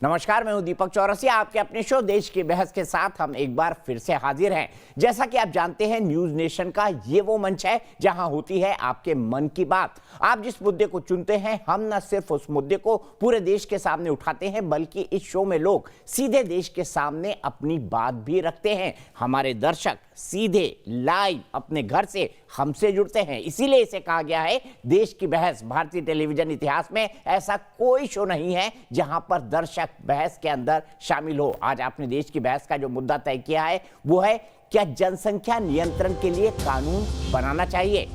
नमस्कार, मैं हूं दीपक चौरसिया। आपके अपने शो देश की बहस के साथ हम एक बार फिर से हाजिर हैं। जैसा कि आप जानते हैं, न्यूज नेशन का ये वो मंच है जहां होती है आपके मन की बात। आप जिस मुद्दे को चुनते हैं, हम न सिर्फ उस मुद्दे को पूरे देश के सामने उठाते हैं, बल्कि इस शो में लोग सीधे देश के सामने अपनी बात भी रखते हैं। हमारे दर्शक सीधे लाइव अपने घर से हमसे जुड़ते हैं, इसीलिए इसे कहा गया है देश की बहस। भारतीय टेलीविजन इतिहास में ऐसा कोई शो नहीं है जहां पर दर्शक बहस के अंदर शामिल हो। आज आपने देश की बहस का जो मुद्दा तय किया है वो है, क्या जनसंख्या नियंत्रण के लिए कानून बनाना चाहिए।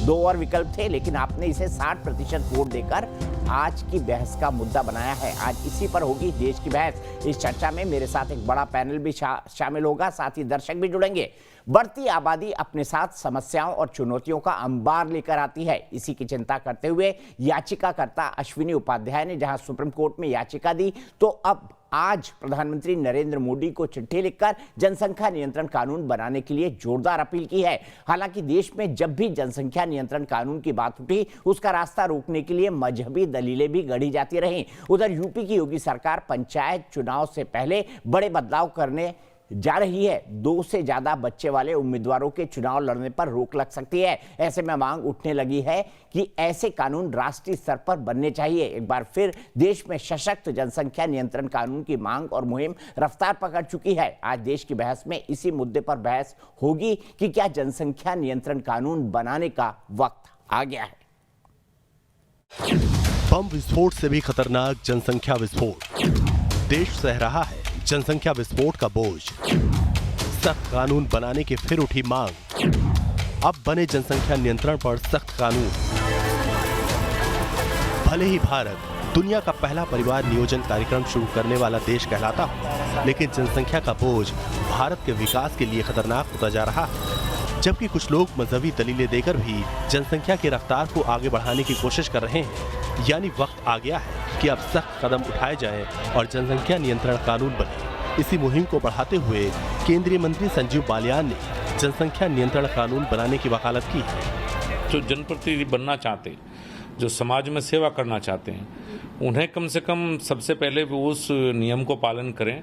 दो और विकल्प थे, लेकिन आपने इसे 60% वोट देकर आज की बहस का मुद्दा बनाया है। आज इसी पर होगी देश की बहस। इस चर्चा में मेरे साथ एक बड़ा पैनल भी शामिल होगा, साथ ही दर्शक भी जुड़ेंगे। बढ़ती आबादी अपने साथ समस्याओं और चुनौतियों का अंबार लेकर आती है। इसी की चिंता करते हुए याचिकाकर्ता अश्विनी उपाध्याय ने जहां सुप्रीम कोर्ट में याचिका दी, तो अब आज प्रधानमंत्री नरेंद्र मोदी को चिट्ठी लिखकर जनसंख्या नियंत्रण कानून बनाने के लिए जोरदार अपील की है। हालांकि देश में जब भी जनसंख्या नियंत्रण कानून की बात उठी, उसका रास्ता रोकने के लिए मजहबी दलीलें भी गढ़ी जाती रहीं। उधर यूपी की योगी सरकार पंचायत चुनाव से पहले बड़े बदलाव करने जा रही है। 2 से ज्यादा बच्चे वाले उम्मीदवारों के चुनाव लड़ने पर रोक लग सकती है। ऐसे में मांग उठने लगी है कि ऐसे कानून राष्ट्रीय स्तर पर बनने चाहिए। एक बार फिर देश में सशक्त जनसंख्या नियंत्रण कानून की मांग और मुहिम रफ्तार पकड़ चुकी है। आज देश की बहस में इसी मुद्दे पर बहस होगी कि क्या जनसंख्या नियंत्रण कानून बनाने का वक्त आ गया है। बम विस्फोट से भी खतरनाक जनसंख्या विस्फोट। देश सह रहा है जनसंख्या विस्फोट का बोझ। सख्त कानून बनाने की फिर उठी मांग। अब बने जनसंख्या नियंत्रण पर सख्त कानून। भले ही भारत दुनिया का पहला परिवार नियोजन कार्यक्रम शुरू करने वाला देश कहलाता हो, लेकिन जनसंख्या का बोझ भारत के विकास के लिए खतरनाक होता जा रहा है। जबकि कुछ लोग मजहबी दलीलें देकर भी जनसंख्या की रफ्तार को आगे बढ़ाने की कोशिश कर रहे हैं। यानी वक्त आ गया है कि अब सख्त कदम उठाए जाएं और जनसंख्या नियंत्रण कानून बने। इसी मुहिम को बढ़ाते हुए केंद्रीय मंत्री संजीव बालियान ने जनसंख्या नियंत्रण कानून बनाने की वकालत की है। जो जनप्रतिनिधि बनना चाहते, जो समाज में सेवा करना चाहते हैं, उन्हें कम से कम सबसे पहले वो उस नियम को पालन करें।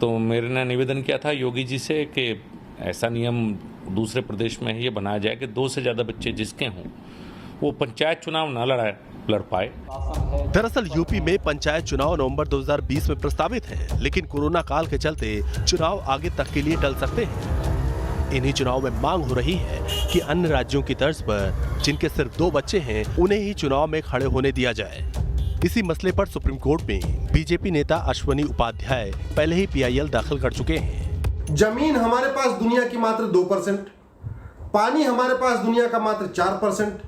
तो मेरे ने निवेदन किया था योगी जी से कि ऐसा नियम दूसरे प्रदेश में ये बनाया जाए कि 2 से ज़्यादा बच्चे जिसके हों वो पंचायत चुनाव न लड़ पाए। दरअसल यूपी में पंचायत चुनाव नवंबर 2020 में प्रस्तावित है, लेकिन कोरोना काल के चलते चुनाव आगे तक के लिए टल सकते हैं। इन्हीं चुनाव में मांग हो रही है कि अन्य राज्यों की तर्ज पर जिनके सिर्फ 2 बच्चे हैं, उन्हें ही चुनाव में खड़े होने दिया जाए। इसी मसले पर सुप्रीम कोर्ट में बीजेपी नेता अश्विनी उपाध्याय पहले ही PIL दाखिल कर चुके हैं। जमीन हमारे पास दुनिया की मात्र 2%, पानी हमारे पास दुनिया का मात्र 4%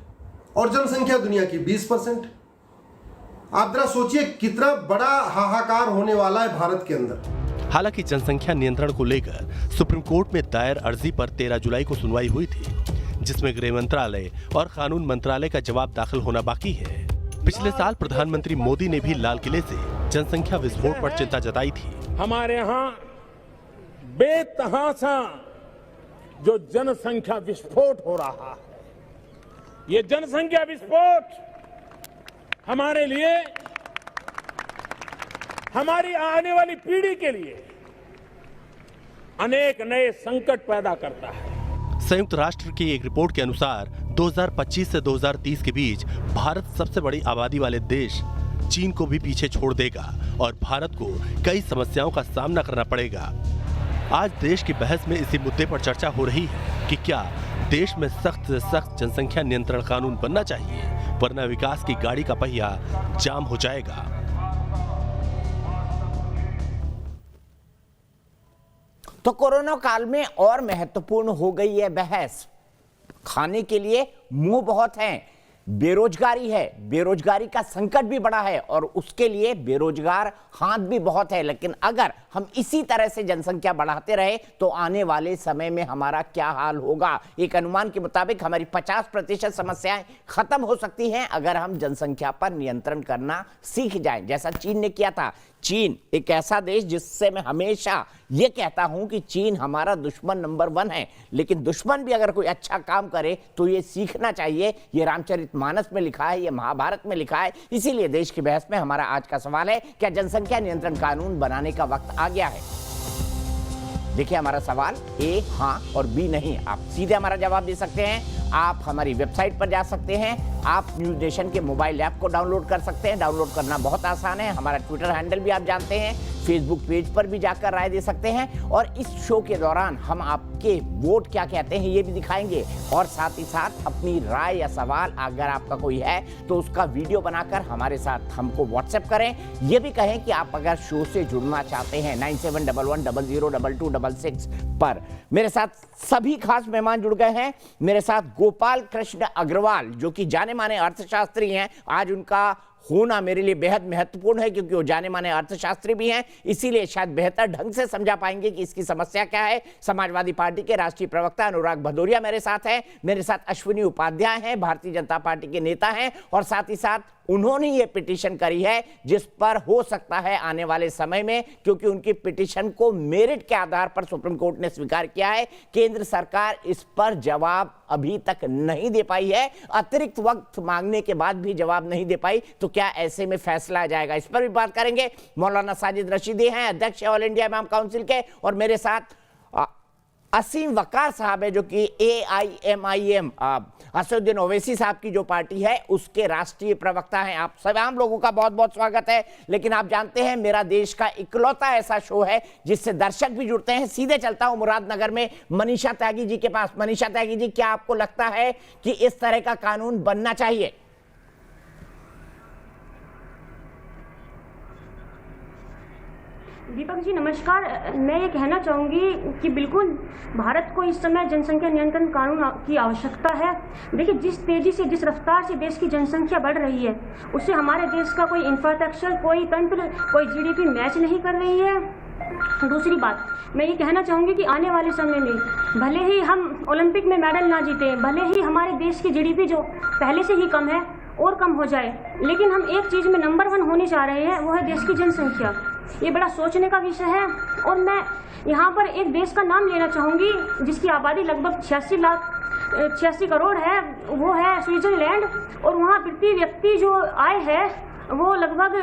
और जनसंख्या दुनिया की 20%। आप जरा सोचिए कितना बड़ा हाहाकार होने वाला है भारत के अंदर। हालांकि जनसंख्या नियंत्रण को लेकर सुप्रीम कोर्ट में दायर अर्जी पर 13 जुलाई को सुनवाई हुई थी, जिसमें गृह मंत्रालय और कानून मंत्रालय का जवाब दाखिल होना बाकी है। पिछले साल प्रधानमंत्री मोदी ने भी लाल किले से जनसंख्या विस्फोट पर चिंता जताई थी। हमारे यहाँ बेतहासा जो जनसंख्या विस्फोट हो रहा है, ये जनसंख्या विस्फोट हमारे लिए, हमारी आने वाली पीढ़ी के लिए अनेक नए संकट पैदा करता है। संयुक्त राष्ट्र की एक रिपोर्ट के अनुसार 2025 से 2030 के बीच भारत सबसे बड़ी आबादी वाले देश चीन को भी पीछे छोड़ देगा और भारत को कई समस्याओं का सामना करना पड़ेगा। आज देश की बहस में इसी मुद्दे पर चर्चा हो रही है कि क्या देश में सख्त से सख्त जनसंख्या नियंत्रण कानून बनना चाहिए, वरना विकास की गाड़ी का पहिया जाम हो जाएगा। तो कोरोना काल में और महत्वपूर्ण हो गई है बहस। खाने के लिए मुंह बहुत हैं, बेरोजगारी है, बेरोजगारी का संकट भी बड़ा है और उसके लिए बेरोजगार हाथ भी बहुत है। लेकिन अगर हम इसी तरह से जनसंख्या बढ़ाते रहे तो आने वाले समय में हमारा क्या हाल होगा। एक अनुमान के मुताबिक हमारी 50% समस्याएं खत्म हो सकती हैं अगर हम जनसंख्या पर नियंत्रण करना सीख जाएं, जैसा चीन ने किया था। चीन एक ऐसा देश जिससे मैं हमेशा ये कहता हूं कि चीन हमारा दुश्मन नंबर 1 है, लेकिन दुश्मन भी अगर कोई अच्छा काम करे तो ये सीखना चाहिए। ये रामचरित रामचरितमानस में लिखा है, ये महाभारत में लिखा है। इसीलिए देश की बहस में हमारा आज का सवाल है, क्या जनसंख्या नियंत्रण कानून बनाने का वक्त आ गया है? देखिए हमारा सवाल ए हां और बी नहीं। आप सीधे हमारा जवाब दे सकते हैं। आप हमारी वेबसाइट पर जा सकते हैं, आप न्यूज नेशन के मोबाइल ऐप को डाउनलोड कर सकते हैं। डाउनलोड करना बहुत आसान है। हमारा ट्विटर हैंडल भी आप जानते हैं, फेसबुक पेज पर भी जाकर राय दे सकते हैं। और इस शो के दौरान हम आपके वोट क्या कहते हैं ये भी दिखाएंगे, और साथ ही साथ अपनी राय या सवाल अगर आपका कोई है तो उसका वीडियो बनाकर हमारे साथ हमको व्हाट्सएप करें। ये भी कहें कि आप अगर शो से जुड़ना चाहते हैं 9711002266 पर। मेरे साथ सभी खास मेहमान जुड़ गए हैं। मेरे साथ गोपाल कृष्ण अग्रवाल जो कि जाने माने अर्थशास्त्री हैं। आज उनका होना मेरे लिए बेहद महत्वपूर्ण है क्योंकि वो जाने माने अर्थशास्त्री भी हैं, इसीलिए शायद बेहतर ढंग से समझा पाएंगे कि इसकी समस्या क्या है। समाजवादी पार्टी के राष्ट्रीय प्रवक्ता अनुराग भदौरिया मेरे साथ हैं। मेरे साथ अश्विनी उपाध्याय हैं, भारतीय जनता पार्टी के नेता हैं, और साथ ही साथ उन्होंने ये पिटीशन करी है जिस पर हो सकता है आने वाले समय में, क्योंकि उनकी पिटीशन को मेरिट के आधार पर सुप्रीम कोर्ट ने स्वीकार किया है, केंद्र सरकार इस पर जवाब अभी तक नहीं दे पाई है। अतिरिक्त वक्त मांगने के बाद भी जवाब नहीं दे पाई, तो क्या ऐसे में फैसला आ जाएगा, इस पर भी बात करेंगे। मौलाना साजिद रशीदी हैं, अध्यक्ष ऑल इंडिया इमाम काउंसिल के, और मेरे साथ असीम वकार साहब है जो कि AIMIM असदुद्दीन ओवैसी साहब की जो पार्टी है उसके राष्ट्रीय प्रवक्ता हैं। आप तमाम लोगों का बहुत बहुत स्वागत है। लेकिन आप जानते हैं मेरा देश का इकलौता ऐसा शो है जिससे दर्शक भी जुड़ते हैं। सीधे चलता हूं मुरादनगर में मनीषा त्यागी जी के पास। मनीषा त्यागी जी, क्या आपको लगता है कि इस तरह का कानून बनना चाहिए? दीपक जी नमस्कार। मैं ये कहना चाहूँगी कि बिल्कुल भारत को इस समय जनसंख्या नियंत्रण कानून की आवश्यकता है। देखिए, जिस तेज़ी से, जिस रफ्तार से देश की जनसंख्या बढ़ रही है, उससे हमारे देश का कोई इंफ्रास्ट्रक्चर, कोई तंत्र, कोई GDP मैच नहीं कर रही है। दूसरी बात, मैं ये कहना चाहूँगी कि आने वाले समय में भले ही हम ओलंपिक में मेडल ना जीते, भले ही हमारे देश की GDP जो पहले से ही कम है और कम हो जाए, लेकिन हम एक चीज़ में नंबर 1 होने जा रहे हैं, वो है देश की जनसंख्या। ये बड़ा सोचने का विषय है। और मैं यहाँ पर एक देश का नाम लेना चाहूँगी जिसकी आबादी लगभग 86 करोड़ है, वो है स्विट्जरलैंड। और वहाँ प्रति व्यक्ति जो आय है वो लगभग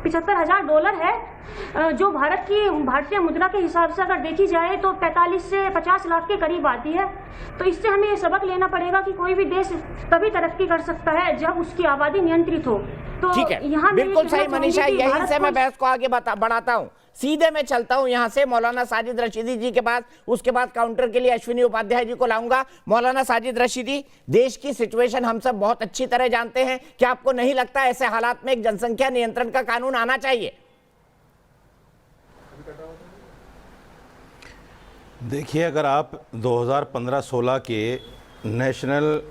$75,000 है, जो भारत की भारतीय मुद्रा के हिसाब से अगर देखी जाए तो 45 से 50 लाख के करीब आती है। तो इससे हमें ये सबक लेना पड़ेगा कि कोई भी देश तभी तरक्की कर सकता है जब उसकी आबादी नियंत्रित हो। तो ठीक है, यहाँ बिल्कुल सही मनीषा, यहीं से मैं बहस को आगे बढ़ाता हूँ। सीधे मैं चलता हूं यहां से मौलाना साजिद रशीदी जी के पास, उसके बाद काउंटर के लिए अश्विनी उपाध्याय जी को लाऊंगा। मौलाना साजिद रशीदी, देश की सिचुएशन हम सब बहुत अच्छी तरह जानते हैं, क्या आपको नहीं लगता ऐसे हालात में एक जनसंख्या नियंत्रण का कानून आना चाहिए? देखिए, अगर आप 2015-16 के नेशनल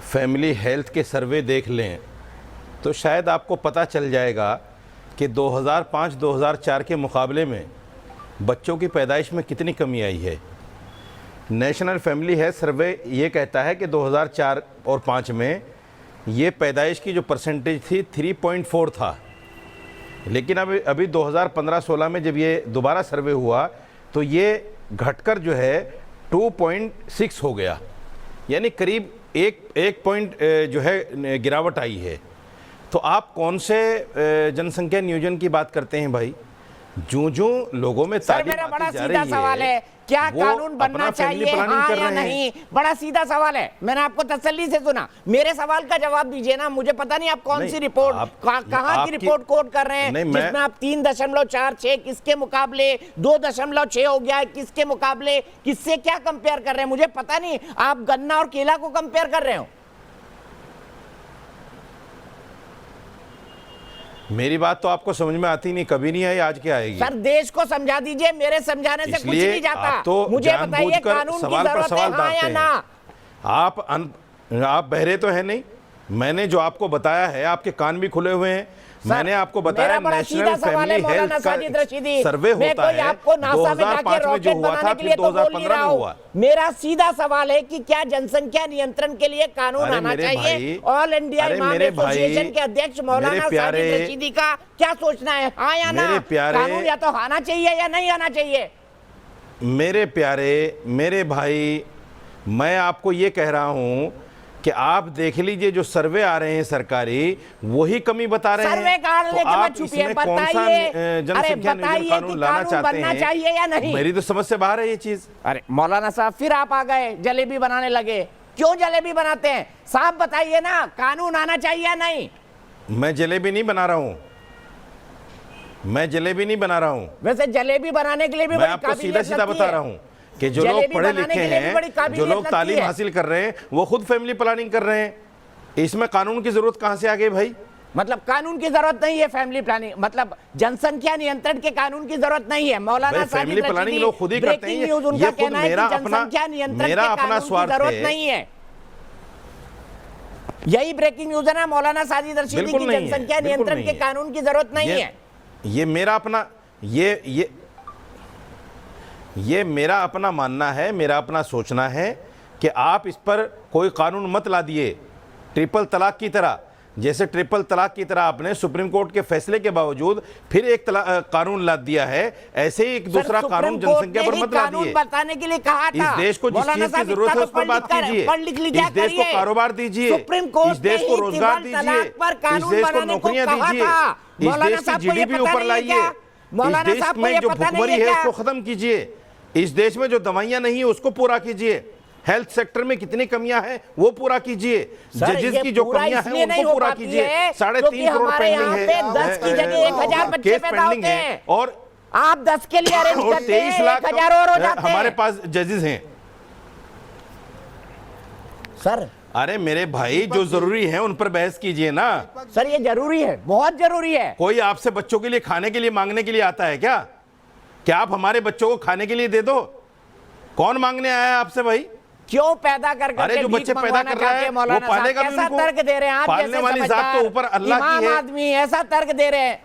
फैमिली हेल्थ के सर्वे देख लें तो शायद आपको पता चल जाएगा कि 2005-2004 के मुकाबले में बच्चों की पैदाइश में कितनी कमी आई है। नेशनल फैमिली हेल्थ सर्वे ये कहता है कि 2004 और 5 में ये पैदाइश की जो परसेंटेज थी 3.4 था, लेकिन अभी 2015-16 में जब ये दोबारा सर्वे हुआ तो ये घटकर जो है 2.6 हो गया, यानी करीब एक पॉइंट जो है गिरावट आई है। तो आप कौन से जनसंख्या नियोजन की बात करते हैं भाई? जो लोगों में मेरा बड़ा सीधा सवाल है, क्या कानून बनना चाहिए, हाँ या नहीं? बड़ा सीधा सवाल है, मैंने आपको तसल्ली से सुना, मेरे सवाल का जवाब दीजिए ना। मुझे पता नहीं आप कौन सी रिपोर्ट, कहाँ की रिपोर्ट कोट कर रहे हैं जिसमें आप 3.46 किसके मुकाबले 2.6 हो गया, किसके मुकाबले किससे क्या कंपेयर कर रहे हैं? मुझे पता नहीं, आप गन्ना और केला को कंपेयर कर रहे हो। मेरी बात तो आपको समझ में आती नहीं, कभी नहीं आई, आज क्या आएगी? सर देश को समझा दीजिए, मेरे समझाने से कुछ नहीं जाता। तो मुझे बताइए कानून की जरूरत है, हाँ या ना? आप बहरे तो है नहीं, मैंने जो आपको बताया है, आपके कान भी खुले हुए हैं। मैंने आपको बताया नेशनल फैमिली हेल्थ का सर्वे होता है, 2005 में जो हुआ था, फिर 2015 में हुआ। मेरा सीधा सवाल है कि क्या जनसंख्या नियंत्रण के लिए कानून आना चाहिए? ऑल इंडिया इमाम एसोसिएशन के अध्यक्ष मौलाना साजिद रशीदी का क्या सोचना है, हाँ या ना? कानून या तो आना चाहिए या नहीं आना चाहिए? मेरे प्यारे, मेरे भाई, मैं आपको ये कह रहा हूं कि आप देख लीजिए जो सर्वे आ रहे हैं सरकारी, वही कमी बता रहे हैं। सर्वे तो आप इसमें कौन सा जनसंख्या नियोजन कानून लाना चाहते हैं? चाहिए या नहीं? मेरी तो समझ से बाहर है ये चीज। अरे मौलाना साहब, फिर आप आ गए, जलेबी बनाने लगे। क्यों जलेबी बनाते हैं? साफ बताइए ना, कानून आना चाहिए या नहीं? मैं जलेबी नहीं बना रहा हूं, मैं जलेबी नहीं बना रहा हूं। वैसे जलेबी बनाने के लिए भी मैं आपको सीधा सीधा बता रहा हूं कि जो लोग पढ़े लिखे हैं, जो लोग तालीम हासिल कर रहे हैं, वो खुद फैमिली प्लानिंग कर रहे हैं। इसमें कानून की जरूरत कहां से आ गई भाई? मतलब कानून की जरूरत नहीं है फैमिली प्लानिंग, मतलब जनसंख्या नियंत्रण के कानून की जरूरत नहीं है। मौलाना फैमिली प्लानिंग लोग खुद ही करते हैं। ये खुद मेरा अपना स्वार्थ जरूरत नहीं है। यही ब्रेकिंग न्यूज है ना मौलाना साजिद रशीदी की, जनसंख्या नियंत्रण के कानून की जरूरत नहीं है। ये मेरा अपना ये मेरा अपना मानना है, मेरा अपना सोचना है कि आप इस पर कोई कानून मत ला दिए ट्रिपल तलाक की तरह। जैसे ट्रिपल तलाक की तरह आपने सुप्रीम कोर्ट के फैसले के बावजूद फिर एक कानून ला दिया है, ऐसे ही एक दूसरा कानून जनसंख्या पर मत ला दिए। बताने के लिए कहा था। इस देश को जिस चीज की जरूरत है उस पर बात कीजिए। इस देश को कारोबार दीजिए, इस देश को रोजगार दीजिए, इस देश को नौकरियां दीजिए, इस देश की जीडीपी ऊपर लाइए, इस देश में जो भुखमरी है उसको खत्म कीजिए, इस देश में जो दवाइयां नहीं है उसको पूरा कीजिए, हेल्थ सेक्टर में कितनी कमियां हैं वो पूरा कीजिए, जजेस की जो कमियां हैं उनको पूरा कीजिए। 3.5 करोड़ पेंडिंग है, 10 की जगह 1000 बच्चे पैदा होते हैं और आप 10 के लिए अरेंज करते हैं, 23 लाख 1000 और हो जाते हैं। हमारे पास जजेस हैं सर। अरे मेरे भाई, जो जरूरी है उन पर बहस कीजिए ना सर। ये जरूरी है, बहुत जरूरी है। कोई आपसे बच्चों के लिए खाने के लिए मांगने के लिए आता है क्या? क्या आप हमारे बच्चों को खाने के लिए दे दो? कौन मांगने आया है आपसे भाई? क्यों पैदा कर करके? अरे जो बच्चे पैदा कर रहा है वो पालेगा भी उनको। तर्क दे रहे हैं आप, पालने वाली जात तो ऊपर अल्लाह की है। आदमी ऐसा तर्क दे रहे हैं,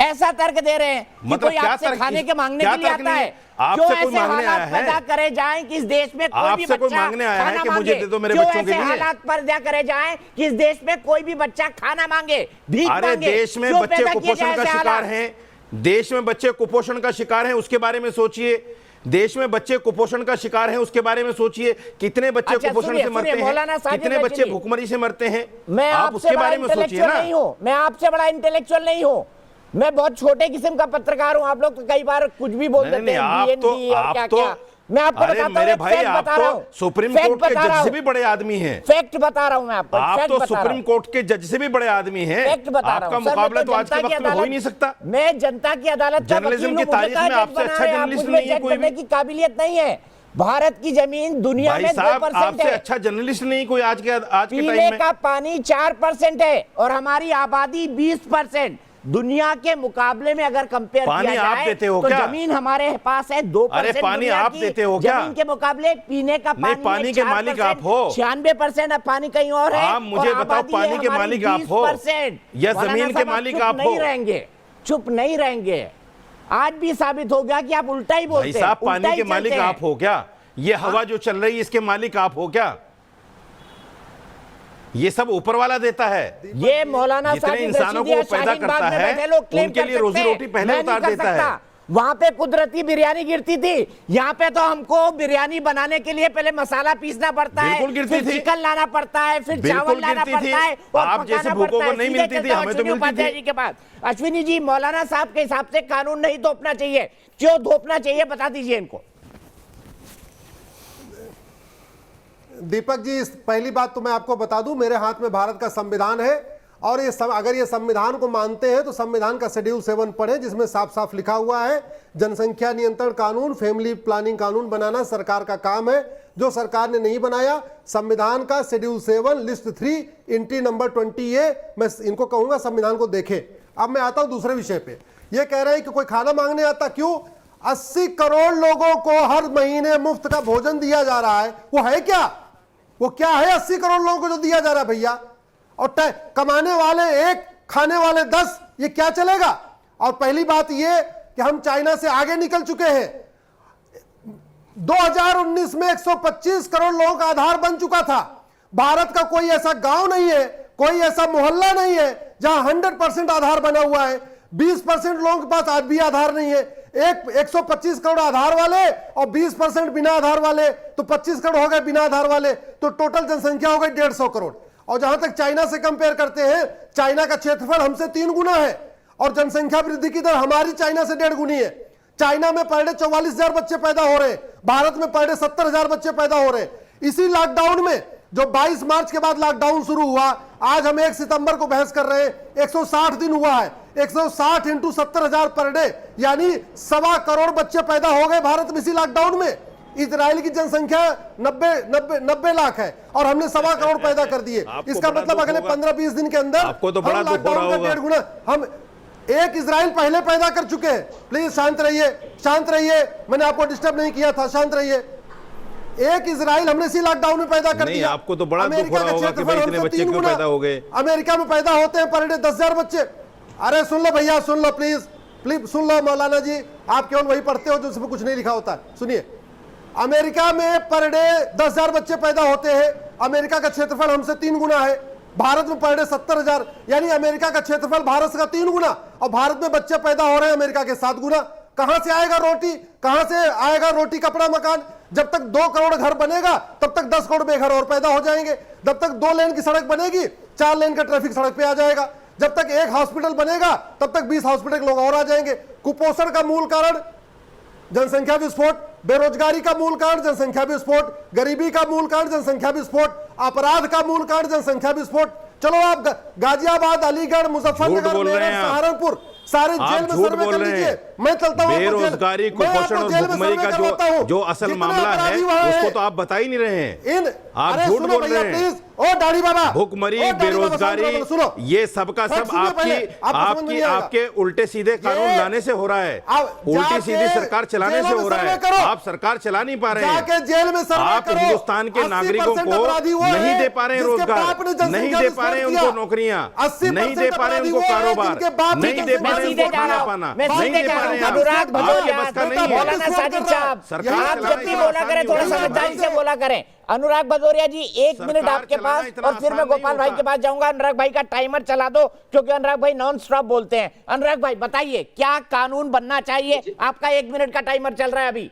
ऐसा तर्क दे रहे हैं कि मतलब कोई आपसे खाने के मांगने के लिए आता है। आपसे कोई मांगने आया है? पैदा करे जाएं कि इस देश में कोई भी बच्चा मांगने आया है कि मुझे दे दो मेरे क्यों बच्चों के ऐसे लिए? हालात पैदा करे जाएं कि इस देश में कोई भी बच्चा खाना मांगे, भीख मांगे? अरे देश में बच्चे कुपोषण का शिकार हैं, देश में बच्चे कुपोषण का शिकार हैं, उसके बारे में सोचिए। देश में बच्चे कुपोषण का शिकार हैं, उसके बारे में सोचिए। कितने बच्चे कुपोषण से मरते हैं, कितने बच्चे भूखमरी से मरते हैं, आप उसके बारे में सोचिए ना। मैं आपसे बड़ा इंटेलेक्चुअल नहीं हूँ, मैं बहुत छोटे किस्म का पत्रकार हूँ। आप लोग तो कई बार कुछ भी बोल देते हैं, मैं आपको बताता हूं, मेरे भाई, आप तो सुप्रीम कोर्ट के जज से भी बड़े आदमी हैं। फैक्ट बता रहा हूं मैं आपको। आप तो सुप्रीम कोर्ट के जज से भी बड़े आदमी हैं। फैक्ट बता रहा हूं। आपका मुकाबला तो आज के वक्त में हो ही नहीं सकता। मैं जनता की अदालत जर्नलिज्म की तारीख में आपसे अच्छा जर्नलिस्ट नहीं है कोई भी। की काबिलियत नहीं है। भारत की जमीन दुनिया में 2% आपसे है। अच्छा जर्नलिस्ट नहीं कोई आज के टाइम में। पीने का पानी 4% है और हमारी आबादी 20%। दुनिया के मुकाबले में अगर कंपेयर किया जाए आप देते हो तो क्या? जमीन हमारे पास है 2%। अरे पानी आप देते हो क्या? जमीन के मुकाबले पीने का पानी, पानी के मालिक आप हो। 96% अब पानी कहीं और है। आप मुझे बताओ, पानी के मालिक आप हो या जमीन के मालिक आप हो? नहीं रहेंगे, चुप नहीं रहेंगे। आज भी साबित हो गया कि आप उल्टा ही बोलते हैं। भाई साहब, पानी के मालिक आप हो क्या? ये हवा जो चल रही है इसके मालिक आप हो क्या? ये सब ऊपर वाला देता है। ये मौलाना जितने इंसानों को पैदा करता है उनके लिए रोजी रोटी पहले उतार देता है। वहां पे कुदरती बिरयानी गिरती थी, यहाँ पे तो हमको बिरयानी बनाने के लिए पहले मसाला पीसना पड़ता है, फिर चिकन लाना पड़ता है, फिर चावल लाना पड़ता है और आप जैसे भूखों को नहीं मिलती थी, हमें तो मिलती थी। जी के बाद अश्विनी जी, मौलाना साहब के हिसाब से कानून नहीं थोपना चाहिए, क्यों थोपना चाहिए बता दीजिए इनको। दीपक जी, पहली बात तो मैं आपको बता दूं, मेरे हाथ में भारत का संविधान है और अगर ये संविधान को मानते हैं तो संविधान का शेड्यूल 7 पढ़ें, जिसमें साफ साफ लिखा हुआ है जनसंख्या नियंत्रण कानून, फैमिली प्लानिंग कानून बनाना सरकार का काम है। जो सरकार ने नहीं बनाया, संविधान का schedule 7 list 3 entry number 20A, मैं इनको कहूंगा संविधान को देखें। अब मैं आता हूं दूसरे विषय पे। ये कह रहे हैं कि कोई खाना मांगने आता, क्यों? 80 करोड़ लोगों को हर महीने मुफ्त का भोजन दिया जा रहा है, वो है क्या? वो क्या है 80 करोड़ लोगों को जो दिया जा रहा है भैया? और कमाने वाले 1, खाने वाले 10, ये क्या चलेगा? और पहली बात ये कि हम चाइना से आगे निकल चुके हैं। 2019 में 125 करोड़ लोगों का आधार बन चुका था। भारत का कोई ऐसा गांव नहीं है, कोई ऐसा मोहल्ला नहीं है जहां 100% आधार बना हुआ है। 20% लोगों के पास आज भी आधार नहीं है। 125 करोड़ आधार वाले और 20% बिना आधार वाले, तो 25 करोड़ हो गए बिना आधार वाले, तो टोटल जनसंख्या हो गई 150 करोड़। और जहां तक चाइना से कंपेयर करते हैं, चाइना का क्षेत्रफल हमसे 3 गुना है और जनसंख्या वृद्धि की दर हमारी चाइना से 1.5 गुनी है। चाइना में पर डे 44,000 बच्चे पैदा हो रहे हैं, भारत में पर डे 70,000 बच्चे पैदा हो रहे हैं। इसी लॉकडाउन में जो 22 मार्च के बाद लॉकडाउन शुरू हुआ, आज हम 1 सितंबर को बहस कर रहे हैं, 160 दिन हुआ है, 160 इंटू 70,000 पर डे, यानी 1.25 करोड़ बच्चे पैदा हो गए भारत में इसी लॉकडाउन में। इजराइल की जनसंख्या 90 लाख है और हमने 1.25 करोड़ पैदा कर दिए। इसका मतलब अगले 15-20 दिन के अंदर आपको तो बड़ा दुख हो रहा होगा। 1.5 गुना हम एक इजराइल पहले पैदा कर चुके हैं। प्लीज शांत रहिए, शांत रहिए, मैंने आपको डिस्टर्ब नहीं किया था, शांत रहिए। एक इजराइल हमने इसी लॉकडाउन में पैदा कर दिया। आपको तो बड़ा दुख हो रहा होगा कि भाई इतने बच्चे क्यों पैदा हो गए। अमेरिका में पैदा होते हैं पर डे 10,000 बच्चे। अरे सुन लो भैया, सुन लो प्लीज, प्लीज सुन लो मौलाना जी, आप केवल वही पढ़ते हो जो उसमें कुछ नहीं लिखा होता। सुनिए, अमेरिका में पर डे 10,000 बच्चे पैदा होते हैं। अमेरिका का क्षेत्रफल हमसे 3 गुना है, भारत में पर डे 70,000, यानी अमेरिका का क्षेत्रफल भारत का 3 गुना और भारत में बच्चे पैदा हो रहे हैं अमेरिका के 7 गुना। कहां से आएगा रोटी, कहां से आएगा रोटी कपड़ा मकान? जब तक 2 करोड़ घर बनेगा तब तक 10 करोड़ बेघर और पैदा हो जाएंगे। जब तक 2 लेन की सड़क बनेगी 4 लेन का ट्रैफिक सड़क पे आ जाएगा। जब तक 1 हॉस्पिटल बनेगा तब तक 20 हॉस्पिटल के लोग और आ जाएंगे। कुपोषण का मूल कारण जनसंख्या विस्फोट, बेरोजगारी का मूल कारण जनसंख्या विस्फोट, गरीबी का मूल कारण जनसंख्या विस्फोट, अपराध का मूल कारण जनसंख्या विस्फोट। चलो आप गाजियाबाद, अलीगढ़, मुजफ्फरनगर, मेरठ, सहारनपुर सारे जेल में सर्वे कर लीजिए। मैं चलता हूं बेरोजगारी, कुपोषण और भुखमरी का जो असल मामला है उसको तो आप बता ही नहीं रहे हैं। आप झूठ बोल रहे हैं। ओ दाढ़ी बाबा, भुखमरी, बेरोजगारी, ये सबका सब आपके उल्टे सीधे कानून लाने से हो रहा है, उल्टी सीधी सरकार चलाने से हो रहा है। आप सरकार चला नहीं पा रहे हैं, जेल में आप हिंदुस्तान के नागरिकों को नहीं दे पा रहे हैं रोजगार, नहीं दे पा रहे हैं उनको नौकरियां, नहीं दे पा रहे हैं उनको कारोबार, नहीं दे पा रहे हैं उनको खाना पाना, नहीं दे पा रहे हैं। अनुराग भदौरिया, बस का नहीं है। मौलाना साजिद साहब, आप जब भी बोला करें थोड़ा समझदारी से बोला करें। अनुराग भदौरिया जी 1 मिनट आपके पास और फिर मैं गोपाल भाई के पास जाऊंगा। अनुराग भाई का टाइमर चला दो क्योंकि अनुराग भाई नॉन स्टॉप बोलते हैं। अनुराग भाई बताइए क्या कानून बनना चाहिए? आपका 1 मिनट का टाइमर चल रहा है अभी।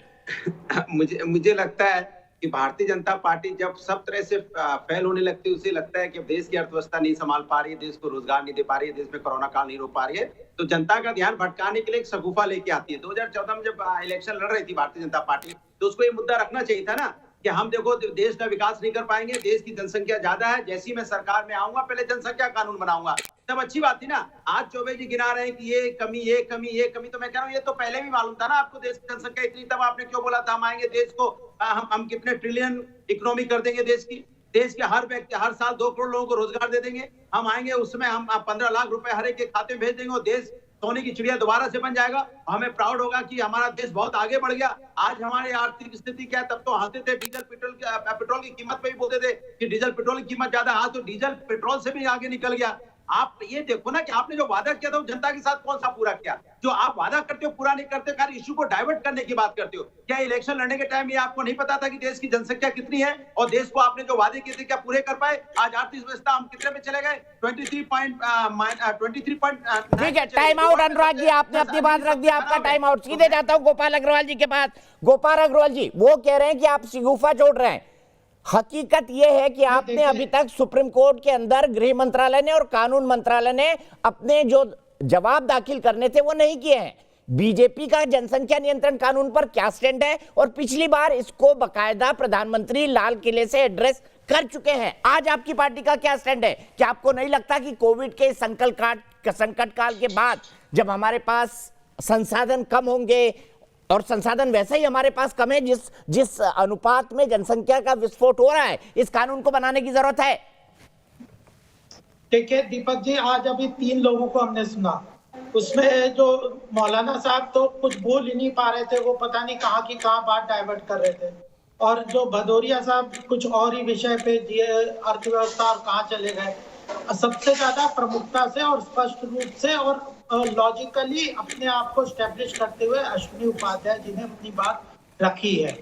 मुझे लगता है कि भारतीय जनता पार्टी जब सब तरह से फेल होने लगती है, उसे लगता है कि देश की अर्थव्यवस्था नहीं संभाल पा रही है, देश को रोजगार नहीं दे पा रही है, देश में कोरोना काल नहीं रोक पा रही है, तो जनता का ध्यान भटकाने के लिए एक शगुफा लेके आती है। 2014 में जब इलेक्शन लड़ रही थी भारतीय जनता पार्टी, तो उसको ये मुद्दा रखना चाहिए था ना कि हम देखो देश का विकास नहीं कर पाएंगे, देश की जनसंख्या ज्यादा है, जैसी मैं सरकार में आऊंगा पहले जनसंख्या कानून बनाऊंगा। तब अच्छी बात थी ना। आज चौबे जी गिना रहे हैं कि ये कमी, ये कमी, ये कमी, तो मैं कह रहा हूँ ये तो पहले भी मालूम था ना आपको, देश की जनसंख्या इतनी। तब आपने क्यों बोला था हम आएंगे देश को, हम कितने ट्रिलियन इकोनॉमी कर देंगे देश की, देश के हर व्यक्ति हर साल 2 करोड़ लोगों को रोजगार दे देंगे हम आएंगे, उसमें हम 15 लाख रुपए हर एक के खाते में भेज देंगे और देश सोने की चिड़िया दोबारा से बन जाएगा। हमें प्राउड होगा कि हमारा देश बहुत आगे बढ़ गया। आज हमारी आर्थिक स्थिति क्या है? तब तो हंसते थे, डीजल पेट्रोल की कीमत पे भी बोलते थे कि डीजल पेट्रोल की कीमत ज्यादा, आज तो डीजल पेट्रोल से भी आगे निकल गया। आप ये देखो ना कि आपने जो वादा किया था वो जनता के साथ कौन सा पूरा किया? जो आप वादा करते हो पूरा नहीं करते, खाली इश्यू को डाइवर्ट करने की बात करते हो। क्या इलेक्शन लड़ने के टाइम ये आपको नहीं पता था कि देश की जनसंख्या कितनी है और देश को आपने जो वादे किए थे क्या पूरे कर पाए? आज आर्थिक व्यवस्था हम कितने में चले गए? 23.9। ठीक है, टाइम आउट। अनुराग जी आपने अपनी बात रख दी, आपका टाइम आउट। सीधे जाता हूँ गोपाल अग्रवाल जी के पास। गोपाल अग्रवाल जी वो कह रहे हैं कि आप शगुफा जोड़ रहे हैं। हकीकत यह है कि आपने अभी तक सुप्रीम कोर्ट के अंदर गृह मंत्रालय ने और कानून मंत्रालय ने अपने जो जवाब दाखिल करने थे वो नहीं किए हैं। बीजेपी का जनसंख्या नियंत्रण कानून पर क्या स्टैंड है? और पिछली बार इसको बकायदा प्रधानमंत्री लाल किले से एड्रेस कर चुके हैं। आज आपकी पार्टी का क्या स्टैंड है? क्या आपको नहीं लगता कि कोविड के संकट काल के बाद जब हमारे पास संसाधन कम होंगे, और संसाधन वैसे ही हमारे पास कम है, जिस अनुपात में जनसंख्या का विस्फोट हो रहा है, इस कानून को बनाने की जरूरत है? देखिए दीपक जी, आज अभी 3 लोगों को हमने सुना, उसमें जो मौलाना साहब तो कुछ बोल ही नहीं पा रहे थे, वो पता नहीं कहाँ की कहाँ बात डाइवर्ट कर रहे थे, और जो भदौरिया साहब कुछ और ही विषय पे अर्थव्यवस्था और कहाँ चले गए। सबसे ज्यादा प्रमुखता से और स्पष्ट रूप से और लॉजिकली अपने आप को स्टैब्लिश करते हुए अश्विनी उपाध्याय जी ने अपनी बात रखी है।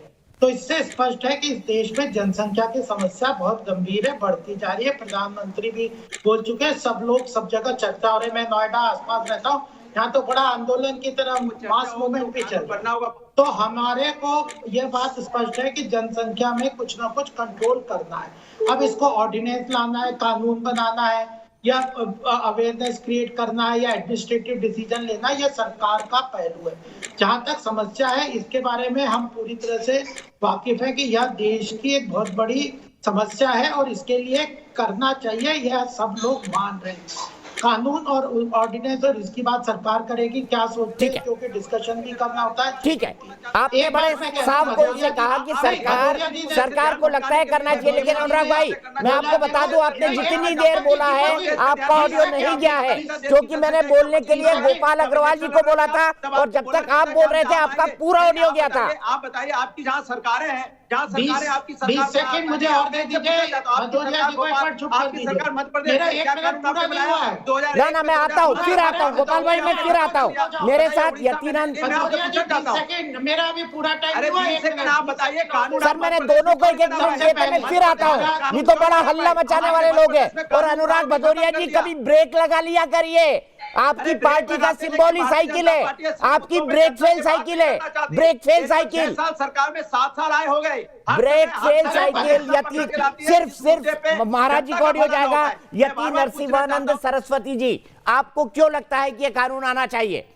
तो इससे स्पष्ट है कि इस देश में जनसंख्या की समस्या बहुत गंभीर है, बढ़ती जा रही है। प्रधानमंत्री भी बोल चुके हैं, सब लोग सब जगह चर्चा हो रही है। मैं नोएडा आसपास रहता हूँ, यहाँ तो बड़ा आंदोलन की तरह मास मूवमेंट भी चल रहा है। तो हमारे को यह बात स्पष्ट है कि जनसंख्या में कुछ ना कुछ कंट्रोल करना है। अब इसको ऑर्डिनेंस लाना है, कानून बनाना है, या अवेयरनेस क्रिएट करना है, या एडमिनिस्ट्रेटिव डिसीजन लेना है, यह सरकार का पहलू है। जहां तक समस्या है, इसके बारे में हम पूरी तरह से वाकिफ है कि यह देश की एक बहुत बड़ी समस्या है और इसके लिए करना चाहिए, यह सब लोग मान रहे हैं। कानून और ऑर्डिनेंस और इसकी बात सरकार करेगी, क्या सोचते हैं, क्योंकि डिस्कशन भी करना होता है। ठीक है, आपने बड़े साफ तौर से कहा कि सरकार को लगता है करना चाहिए, लेकिन अनुराग भाई मैं आपको बता दूं, आपने जितनी देर बोला है आपका ऑडियो नहीं गया है, क्योंकि मैंने बोलने के लिए गोपाल अग्रवाल जी को बोला था और जब तक आप बोल रहे थे आपका पूरा ऑडियो गया था। आप बताइए, आपकी जहाँ सरकारें हैं, जहाँ सरकारें आपकी 20 सेकंड मुझे और दे दीजिए। भदौरिया जी को एक बार चुप कर दीजिए। सरकार मध्य प्रदेश मेरा 1 मिनट पूरा नहीं हुआ है। ना मैं आता हूँ, फिर आता हूँ गोपाल भाई, मैं फिर आता हूँ। मेरे साथ यतीनंद, मेरा अभी पूरा टाइम हुआ है। आप बताइए कानून। सर मैंने दोनों को 1-1 मिनट दिए थे, मैं फिर आता हूँ। नहीं तो बड़ा हल्ला मचाने वाले लोग हैं। और अनुराग भदौरिया जी कभी ब्रेक लगा लिया करिए, आपकी पार्टी का सिंबल ही साइकिल है, आपकी ब्रेक फेल साइकिल है, ब्रेक फेल साइकिल। सरकार में 7 साल आए हो गए, ब्रेक फेल साइकिल। यति सिर्फ महाराज जी को ऑडियो जाएगा। यति नरसिंहानंद सरस्वती जी, आपको क्यों लगता है कि ये कानून आना चाहिए?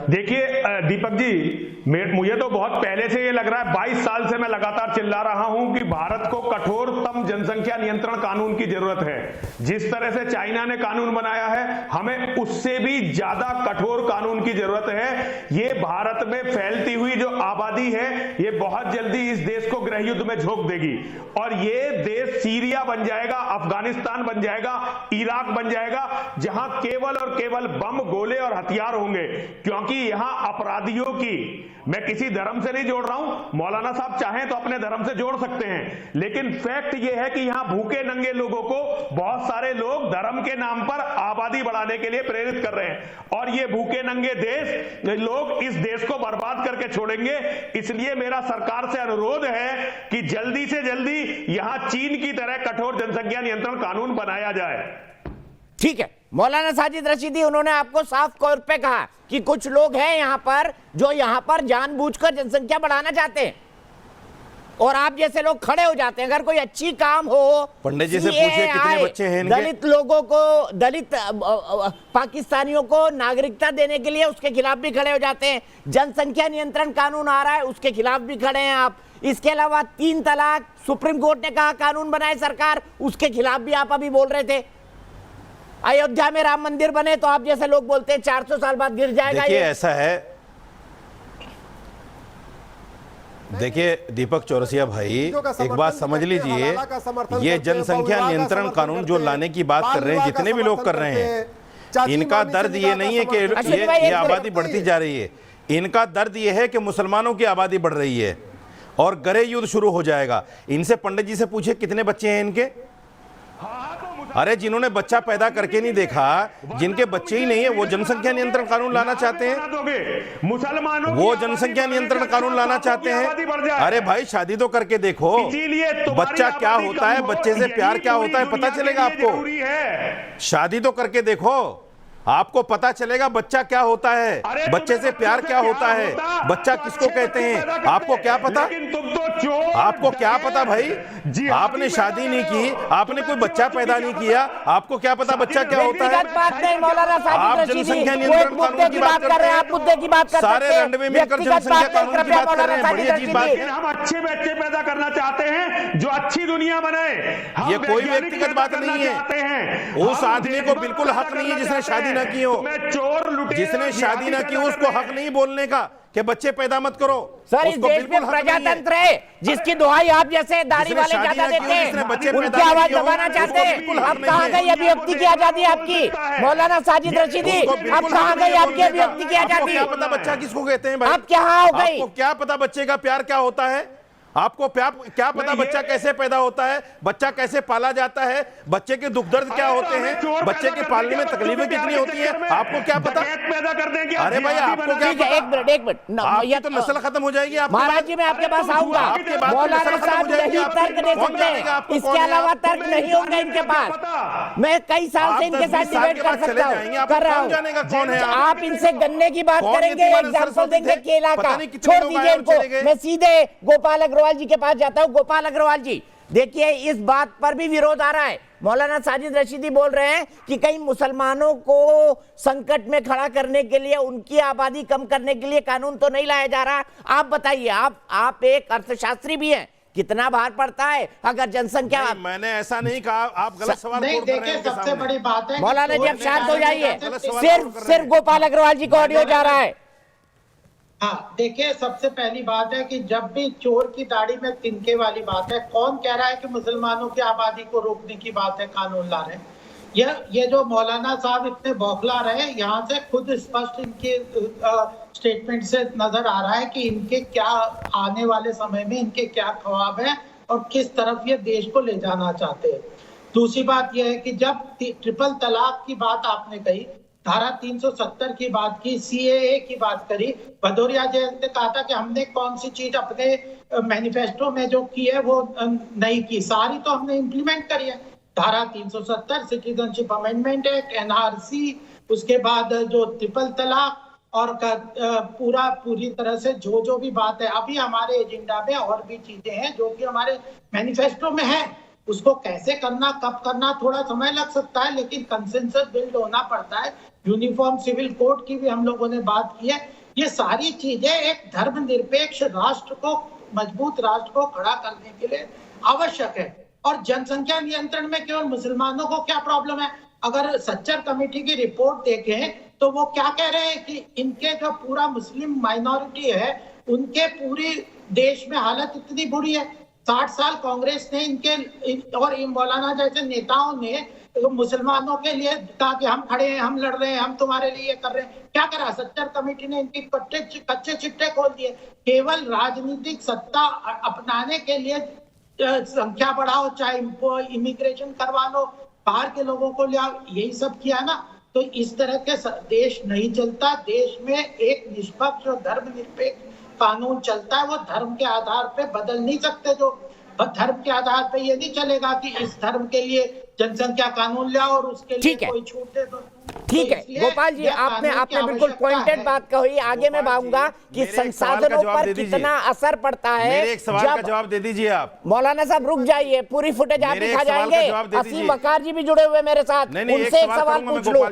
देखिए दीपक जी, मुझे तो बहुत पहले से ये लग रहा है, 22 साल से मैं लगातार चिल्ला रहा हूं कि भारत को कठोरतम जनसंख्या नियंत्रण कानून की जरूरत है। जिस तरह से चाइना ने कानून बनाया है, हमें उससे भी ज्यादा कठोर कानून की जरूरत है। ये भारत में फैलती हुई जो आबादी है, ये बहुत जल्दी इस देश को गृह युद्ध में झोंक देगी और ये देश सीरिया बन जाएगा, अफगानिस्तान बन जाएगा, इराक बन जाएगा, जहां केवल और केवल बम, गोले और हथियार होंगे। क्योंकि यहां अपराधियों की, मैं किसी धर्म से नहीं जोड़ रहा हूं, मौलाना साहब चाहें तो अपने धर्म से जोड़ सकते हैं, लेकिन फैक्ट यह है कि यहां भूखे नंगे लोगों को बहुत सारे लोग धर्म के नाम पर आबादी बढ़ाने के लिए प्रेरित कर रहे हैं और ये भूखे नंगे लोग इस देश को बर्बाद करके छोड़ेंगे। इसलिए मेरा सरकार से अनुरोध है कि जल्दी से जल्दी यहां चीन की तरह कठोर जनसंख्या नियंत्रण कानून बनाया जाए। ठीक है, मौलाना साजिद रशीदी, उन्होंने आपको साफ तौर पे कहा कि कुछ लोग हैं यहाँ पर जो यहाँ पर जानबूझकर जनसंख्या बढ़ाना चाहते हैं और आप जैसे लोग खड़े हो जाते हैं। अगर कोई अच्छी काम हो, पंडित जी से पूछिए कितने बच्चे हैं इनके? दलित लोगों को, दलित पाकिस्तानियों को नागरिकता देने के लिए उसके खिलाफ भी खड़े हो जाते हैं। जनसंख्या नियंत्रण कानून आ रहा है, उसके खिलाफ भी खड़े हैं आप। इसके अलावा 3 तलाक सुप्रीम कोर्ट ने कहा कानून बनाए सरकार, उसके खिलाफ भी आप अभी बोल रहे थे। अयोध्या में राम मंदिर बने तो आप जैसे लोग बोलते हैं 400 साल बाद गिर जाएगा। देखिए ऐसा है, देखिए दीपक चौरसिया भाई, एक बात समझ लीजिए, ये जनसंख्या नियंत्रण कानून जो लाने की बात कर रहे हैं, जितने भी लोग कर रहे हैं, इनका दर्द ये नहीं है कि ये आबादी बढ़ती जा रही है। इनका दर्द ये है कि मुसलमानों की आबादी बढ़ रही है और गृह युद्ध शुरू हो जाएगा। इनसे पंडित जी से पूछिए कितने बच्चे हैं इनके। अरे जिन्होंने बच्चा पैदा करके नहीं देखा, जिनके बच्चे ही नहीं है, वो जनसंख्या नियंत्रण कानून लाना चाहते हैं। मुसलमानों वो जनसंख्या नियंत्रण कानून लाना चाहते हैं। अरे भाई शादी तो करके देखो, बच्चा क्या होता है, बच्चे से प्यार क्या होता है पता चलेगा आपको। शादी तो करके देखो, आपको पता चलेगा बच्चा क्या होता है, बच्चे से प्यार क्या होता है, बच्चा किसको कहते हैं। आपको क्या पता, आपको क्या पता भाई, आपने शादी नहीं की, आपने कोई बच्चा पैदा नहीं किया, आपको क्या पता बच्चा क्या होता है। आप जनसंख्या नियंत्रण कानून की बात कर रहे हैं, आप सारे रंडवे मिलकर जनसंख्या कानून की बात कर रहे हैं। बड़ी अजीब बात है। हम अच्छे बच्चे पैदा करना चाहते हैं जो अच्छी दुनिया बने। ये कोई व्यक्तिगत बात नहीं है। उस आदमी को बिल्कुल हक नहीं है जिसने शादी ना की हो, जिसने शादी ना की उसको हक नहीं बोलने का कि बच्चे पैदा मत करो। सर इस देश में प्रजातंत्र है, जिसकी दुहाई आप जैसे दाढ़ी वाले ज्यादा देते हैं, उनकी आवाज दबाना चाहते हैं। अब कहाँ गई अभिव्यक्ति की आजादी आपकी, मौलाना साजिद रशीदी, अब कहाँ गई आपकी अभिव्यक्ति की आजादी। क्या पता बच्चा किसको कहते हैं भाई, अब क्या हो गई, आपको क्या पता बच्चे का प्यार क्या होता है। आपको क्या पता बच्चा कैसे पैदा होता है, बच्चा कैसे पाला जाता है, बच्चे के दुख दर्द क्या होते हैं, बच्चे के पालने में तकलीफें कितनी होती हैं, आपको क्या पता? पैदा कर देंगे। अरे भाई आपको क्या पता? एक मिनट आपकी तो नस्ल खत्म हो जाएगी। महाराज जी मैं आपके पास आऊंगा। मौलाना साहब यही तर्क दे सकते हैं, इसके अलावा तर्क नहीं होंगे इनके पास। मैं कई साल से इनके साथ डिबेट कर सकता हूँ, कर रहा हूँ। आप इनसे गन्ने की बात करेंगे, एग्जाम्पल देंगे केला का, छोड़ दीजिए इनको। मैं सीधे गोपाल अग्रवाल जी के पास जाता हूँ। गोपाल अग्रवाल जी, देखिए इस बात पर भी विरोध आ रहा है। मौलाना साजिद रशीदी बोल रहे हैं कि कई मुसलमानों को संकट में खड़ा करने के लिए, उनकी आबादी कम करने के लिए कानून तो नहीं लाया जा रहा। आप बताइए, आप एक अर्थशास्त्री भी हैं, कितना भार पड़ता है अगर जनसंख्या? मैंने ऐसा नहीं कहा, आप गलत सवाल नहीं, कोट कर रहे हैं देखिए सबसे बड़ी बात है मौलाना जी आप शांत हो जाइए। सिर्फ गोपाल अग्रवाल जी को ऑडियो जा रहा है। हाँ, देखिए सबसे पहली बात है कि जब भी चोर की दाढ़ी में तिनके वाली बात है, कौन कह रहा है कि मुसलमानों की आबादी को रोकने की बात है, कानून ला रहे हैं। ये जो मौलाना साहब इतने बौखला रहे हैं, यहाँ से खुद स्पष्ट इनके स्टेटमेंट से नजर आ रहा है कि इनके क्या आने वाले समय में इनके क्या ख्वाब है और किस तरफ ये देश को ले जाना चाहते हैं। दूसरी बात यह है कि जब ट्रिपल तलाक की बात आपने कही, धारा 370 की बात की, CAA की बात करी, भदौरिया जी ने कहा था कि हमने कौन सी चीज अपने मैनिफेस्टो में जो की है वो नहीं की, सारी तो हमने इम्प्लीमेंट करी है। धारा 370, सिटीजनशिप अमेंडमेंट एक्ट, NRC, उसके बाद जो ट्रिपल तलाक और पूरी तरह से जो भी बात है। अभी हमारे एजेंडा में और भी चीजें हैं जो कि हमारे मैनिफेस्टो में है। उसको कैसे करना, कब करना, थोड़ा समय लग सकता है, लेकिन कंसेंसस बिल्ड होना पड़ता है। यूनिफॉर्म सिविल कोड की भी हम लोगों ने बात की है। ये सारी चीजें एक धर्मनिरपेक्ष राष्ट्र को, मजबूत राष्ट्र को खड़ा करने के लिए आवश्यक है। और जनसंख्या नियंत्रण में केवल मुसलमानों को क्या प्रॉब्लम है? अगर सच्चर कमेटी की रिपोर्ट देखें तो वो क्या कह रहे हैं कि इनके जो पूरा मुस्लिम माइनॉरिटी है, उनके पूरी देश में हालत इतनी बुरी है। 60 साल कांग्रेस ने इनके और मौलाना जैसे नेताओं ने तो मुसलमानों के लिए कहा कि हम खड़े हैं, हम लड़ रहे हैं, हम तुम्हारे लिए कर रहे हैं। क्या करा? सच्चर कमेटी ने इनकी कच्चे चिट्टे खोल दिए। केवल राजनीतिक सत्ता अपनाने के लिए संख्या बढ़ाओ, चाहे इमिग्रेशन करवा लो, बाहर के लोगों को ले आओ, यही सब किया ना। तो इस तरह के देश नहीं चलता। देश में एक निष्पक्ष और धर्मनिरपेक्ष कानून चलता है, वो धर्म के आधार पे बदल नहीं सकते। जो धर्म के आधार पे ये नहीं चलेगा कि इस धर्म के लिए जनसंख्या कानून ले और उसके लिए कोई छूट दे दो। ठीक है गोपाल जी, आपने बिल्कुल पॉइंटेड बात कही। आगे मैं बताऊंगा कि संसाधनों पर कितना असर पड़ता है। मेरे एक सवाल का जवाब दे दीजिए आप। मौलाना साहब रुक जाइए, पूरी फुटेज आप दिखा जाएंगे। असीम वकार जी भी जुड़े हुए मेरे साथ, उनसे एक सवाल पूछ लो।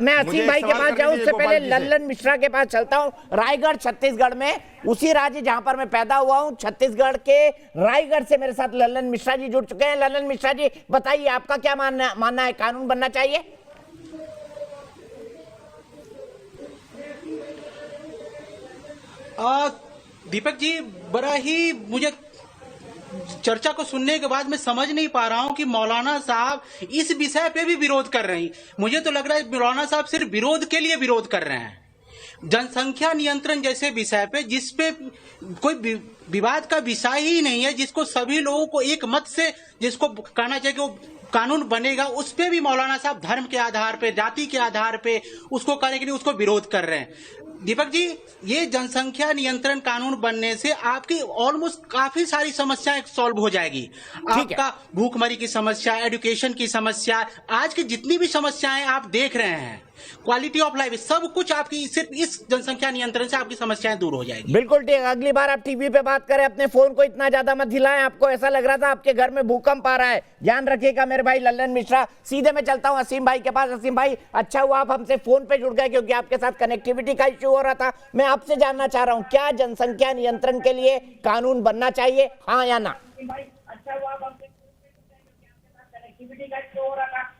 मैं असीम भाई के पास जाऊं उससे पहले लल्लन मिश्रा के पास चलता हूं। रायगढ़ छत्तीसगढ़ में, उसी राज्य जहां पर मैं पैदा हुआ हूं, छत्तीसगढ़ के रायगढ़ से मेरे साथ लल्लन मिश्रा जी जुड़ चुके हैं। लल्लन मिश्रा जी बताइए, आपका क्या मानना है, कानून बनना चाहिए? दीपक जी, बड़ा ही मुझे चर्चा को सुनने के बाद मैं समझ नहीं पा रहा हूं कि मौलाना साहब इस विषय पे भी विरोध कर रहे हैं। मुझे तो लग रहा है मौलाना साहब सिर्फ विरोध के लिए विरोध कर रहे हैं। जनसंख्या नियंत्रण जैसे विषय पे, जिसपे कोई विवाद का विषय ही नहीं है, जिसको सभी लोगों को एक मत से जिसको कहना चाहिए कि वो कानून बनेगा, उस पे भी मौलाना साहब धर्म के आधार पे, जाति के आधार पे उसको करने के लिए उसको विरोध कर रहे हैं। दीपक जी, ये जनसंख्या नियंत्रण कानून बनने से आपकी ऑलमोस्ट काफी सारी समस्याएं सॉल्व हो जाएगी। आपका भूखमरी की समस्या, एजुकेशन की समस्या, आज की जितनी भी समस्याएं आप देख रहे हैं, क्वालिटी ऑफ लाइफ, सब कुछ आपकी सिर्फ इस जनसंख्या नियंत्रण से आपकी समस्याएं दूर हो जाएगी। बिल्कुल ठीक। अगली बार आप टीवी पे बात करें, अपने फोन को इतना ज्यादा मत हिलाएं। आपको ऐसा लग रहा था आपके घर में भूकंप आ रहा है। ध्यान रखिएगा मेरे भाई लल्लन मिश्रा। सीधे मैं चलता हूं असीम भाई के पास। असीम भाई, अच्छा हुआ आप हमसे फोन पे जुड़ गए, क्योंकि आपके साथ कनेक्टिविटी का इश्यू हो रहा था। मैं आपसे जानना चाह रहा हूं, क्या जनसंख्या नियंत्रण के लिए कानून बनना चाहिए, हाँ या ना?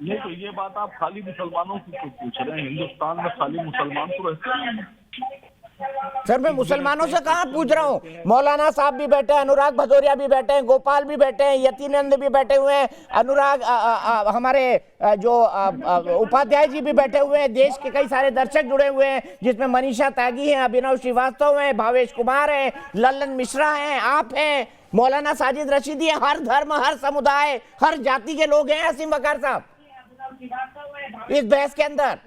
नहीं, तो ये बात आप खाली मुसलमानों की क्यों पूछ रहे हैं? हिंदुस्तान में खाली मुसलमान तो रहते हैं। सर मैं मुसलमानों से कहाँ पूछ रहा हूँ, मौलाना साहब भी बैठे हैं, अनुराग भदौरिया भी बैठे हैं, गोपाल भी बैठे हैं, यतीनंद भी बैठे हुए हैं, अनुराग हमारे जो उपाध्याय जी भी बैठे हुए हैं, देश के कई सारे दर्शक जुड़े हुए हैं, जिसमें मनीषा त्यागी हैं, अभिनव श्रीवास्तव हैं, भावेश कुमार हैं, लल्लन मिश्रा हैं, आप हैं, मौलाना साजिद रशीदी, हर धर्म, हर समुदाय, हर जाति के लोग हैं असीम वकार साहब इस बहस के अंदर।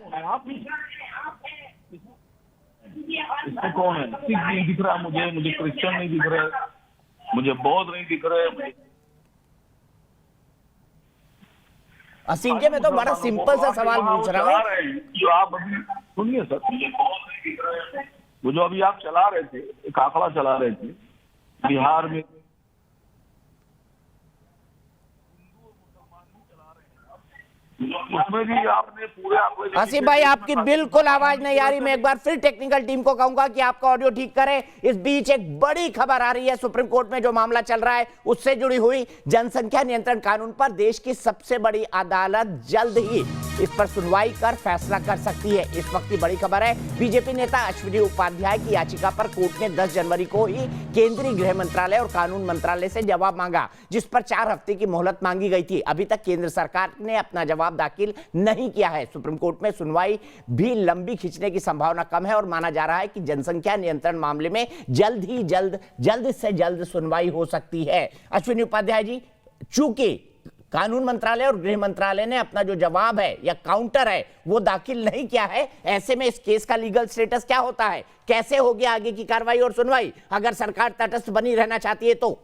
इसमें कौन है? सिख नहीं दिख रहा मुझे क्रिश्चियन नहीं दिख रहे, मुझे बौद्ध नहीं दिख रहे। असीम जी, मैं तो बड़ा सिंपल सा सवाल पूछ रहा हूँ। जो आप अभी सुनिए सर, वो जो अभी आप चला रहे थे, एक आंकड़ा चला रहे थे बिहार में, उसमें भी आपने पूरे आंकड़े। आसिफ भाई, आपकी बिल्कुल आवाज नहीं आ रही। मैं एक बार फिर टेक्निकल टीम को कहूंगा कि आपका ऑडियो ठीक करें। इस बीच एक बड़ी खबर आ रही है, सुप्रीम कोर्ट में जो मामला चल रहा है उससे जुड़ी हुई। जनसंख्या नियंत्रण कानून पर देश की सबसे बड़ी अदालत जल्द ही इस पर सुनवाई कर फैसला कर सकती है। इस वक्त की बड़ी खबर है, बीजेपी नेता अश्विनी उपाध्याय की याचिका पर कोर्ट ने 10 जनवरी को ही केंद्रीय गृह मंत्रालय और कानून मंत्रालय से जवाब मांगा, जिस पर 4 हफ्ते की मोहलत मांगी गई थी। अभी तक केंद्र सरकार ने अपना जवाब दाखिल नहीं किया है। सुप्रीम कोर्ट में सुनवाई भी लंबी खिंचने की संभावना कम है और माना जा रहा है कि जनसंख्या नियंत्रण मामले में जल्द से जल्द सुनवाई हो सकती है। अश्विनी उपाध्याय जी, चूंकि कानून मंत्रालय और गृह मंत्रालय ने अपना जो जवाब है या काउंटर है वो दाखिल नहीं किया है, ऐसे में इस केस का लीगल स्टेटस क्या होता है? कैसे होगी आगे की कार्रवाई और सुनवाई अगर सरकार तटस्थ बनी रहना चाहती है तो?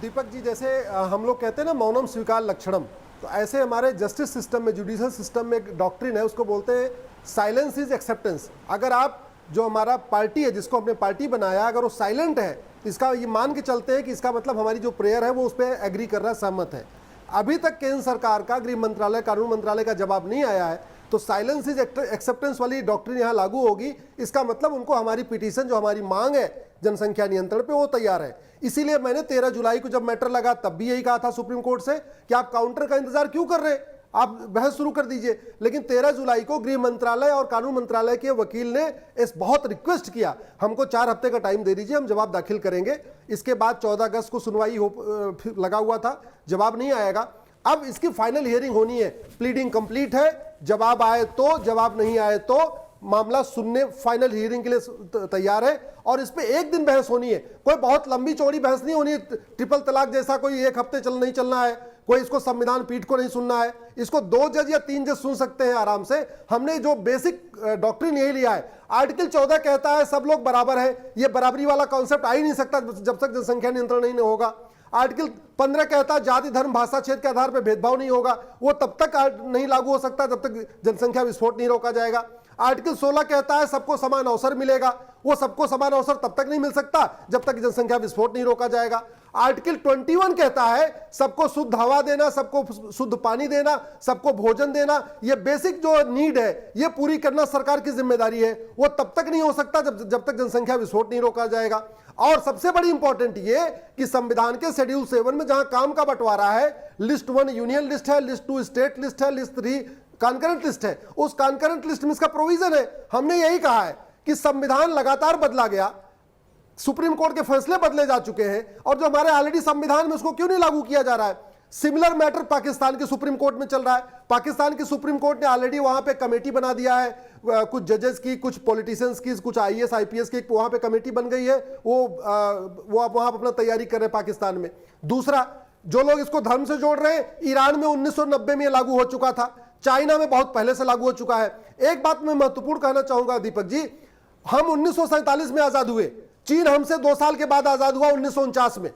दीपक जी, जैसे हम लोग कहते हैं ना, मौनम स्वीकार लक्षणम, तो ऐसे हमारे जस्टिस सिस्टम में, जुडिशियल सिस्टम में एक डॉक्ट्रिन है, उसको बोलते हैं साइलेंस इज एक्सेप्टेंस। अगर आप, जो हमारा पार्टी है जिसको हमने पार्टी बनाया, अगर वो साइलेंट है, इसका ये मान के चलते हैं कि इसका मतलब हमारी जो प्रेयर है वो उस पर एग्री कर रहा है, सहमत है। अभी तक केंद्र सरकार का, गृह मंत्रालय, कानून मंत्रालय का जवाब नहीं आया है, तो साइलेंस इज एक्सेप्टेंस वाली डॉक्ट्रिन यहाँ लागू होगी। इसका मतलब उनको हमारी पिटीशन, जो हमारी मांग है जनसंख्या नियंत्रण पे, वो तैयार है। इसीलिए मैंने 13 जुलाई को जब मैटर लगा तब भी यही कहा था सुप्रीम कोर्ट से कि आप काउंटर का इंतजार क्यों कर रहे हैं, आप बहस शुरू कर दीजिए। लेकिन 13 जुलाई को गृह मंत्रालय और कानून मंत्रालय के वकील ने इस बहुत रिक्वेस्ट किया, हमको 4 हफ्ते का टाइम दे दीजिए, हम जवाब दाखिल करेंगे। इसके बाद 14 अगस्त को सुनवाई लगा हुआ था, जवाब नहीं आएगा। अब इसकी फाइनल हियरिंग होनी है, प्लीडिंग कंप्लीट है, जवाब आए तो, जवाब नहीं आए तो मामला सुनने फाइनल हियरिंग के लिए तैयार है। और इस पे एक दिन बहस होनी है, कोई बहुत लंबी चौड़ी बहस नहीं होनी है, ट्रिपल तलाक जैसा कोई 1 हफ्ते नहीं चलना है, कोई इसको संविधान पीठ को नहीं सुनना है, इसको 2 जज या 3 जज सुन सकते हैं आराम से। हमने जो बेसिक डॉक्ट्रिन यही लिया है। आर्टिकल 14 कहता है सब लोग बराबर है, ये बराबरी वाला कॉन्सेप्ट आ ही नहीं सकता जब तक जनसंख्या नियंत्रण नहीं होगा। आर्टिकल 15 कहता है जाति, धर्म, भाषा, क्षेत्र के आधार पर भेदभाव नहीं होगा, वो तब तक नहीं लागू हो सकता जब तक जनसंख्या विस्फोट नहीं रोका जाएगा। आर्टिकल 16 कहता है सबको समान अवसर मिलेगा, वो सबको समान अवसर तब तक नहीं मिल सकता जब तक जनसंख्या विस्फोट नहीं रोका जाएगा। आर्टिकल 21 कहता है सबको शुद्ध हवा देना, सबको शुद्ध पानी देना, सबको भोजन देना, ये बेसिक जो नीड है ये पूरी करना सरकार की जिम्मेदारी है। वो तब तक नहीं हो सकता जब तक जनसंख्या विस्फोट नहीं रोका जाएगा। और सबसे बड़ी इंपॉर्टेंट ये कि संविधान के शेड्यूल 7 में जहां काम का बंटवारा है, लिस्ट 1 यूनियन लिस्ट है, लिस्ट 2 स्टेट लिस्ट है, लिस्ट 3 कॉन्करेंट लिस्ट है, उस कॉन्करेंट लिस्ट में इसका प्रोविजन है। हमने यही कहा है कि संविधान लगातार बदला गया, सुप्रीम कोर्ट के फैसले बदले जा चुके हैं, और जो हमारे ऑलरेडी संविधान में उसको क्यों नहीं लागू किया जा रहा है। सिमिलर मैटर पाकिस्तान के सुप्रीम कोर्ट में चल रहा है। पाकिस्तान की सुप्रीम कोर्ट ने ऑलरेडी वहां पे कमेटी बना दिया है, कुछ जजेस की, कुछ पॉलिटिशियंस की, कुछ IAS IPS की वहां पे कमेटी बन गई है। वो अब वहां अपना तैयारी कर रहे हैं पाकिस्तान में। दूसरा, जो लोग इसको धर्म से जोड़ रहे हैं, ईरान में 1990 में लागू हो चुका था, चाइना में बहुत पहले से लागू हो चुका है। एक बात मैं महत्वपूर्ण कहना चाहूंगा दीपक जी, हम 1947 में आजाद हुए, चीन हमसे 2 साल के बाद आजाद हुआ 1949 में।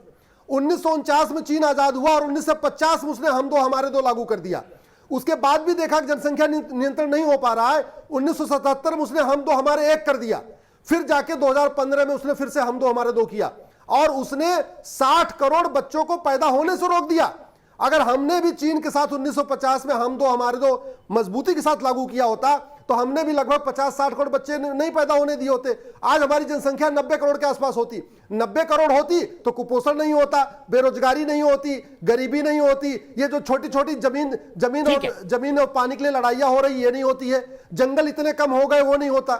1949 में चीन आजाद हुआ और 1950 में उसने हमारे दो लागू कर दिया। उसके बाद भी देखा कि जनसंख्या नियंत्रण नहीं हो पा रहा है, 1977 में उसने हमारे 1 कर दिया। फिर जाके 2015 में उसने फिर से हमारे 2 किया, और उसने 60 करोड़ बच्चों को पैदा होने से रोक दिया। अगर हमने भी चीन के साथ 1950 में हमारे 2 मजबूती के साथ लागू किया होता, तो हमने भी लगभग 50-60 करोड़ बच्चे नहीं पैदा होने दिए होते। आज हमारी जनसंख्या 90 करोड़ के आसपास होती। 90 करोड़ होती तो कुपोषण नहीं होता, बेरोजगारी नहीं होती, गरीबी नहीं होती, ये जो छोटी छोटी जमीन और पानी के लिए लड़ाइयां हो रही, ये नहीं होती है, जंगल इतने कम हो गए, वो नहीं होता।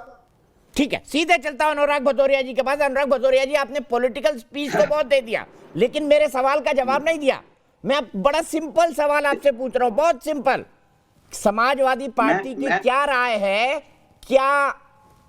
ठीक है, सीधे चलता हूं अनुराग भदौरिया जी के पास। अनुराग भदौरिया जी, आपने पॉलिटिकल स्पीच तो बहुत दे दिया, लेकिन मेरे सवाल का जवाब नहीं दिया। मैं बड़ा सिंपल सवाल आपसे पूछ रहा हूं, बहुत सिंपल। समाजवादी पार्टी की क्या राय है, क्या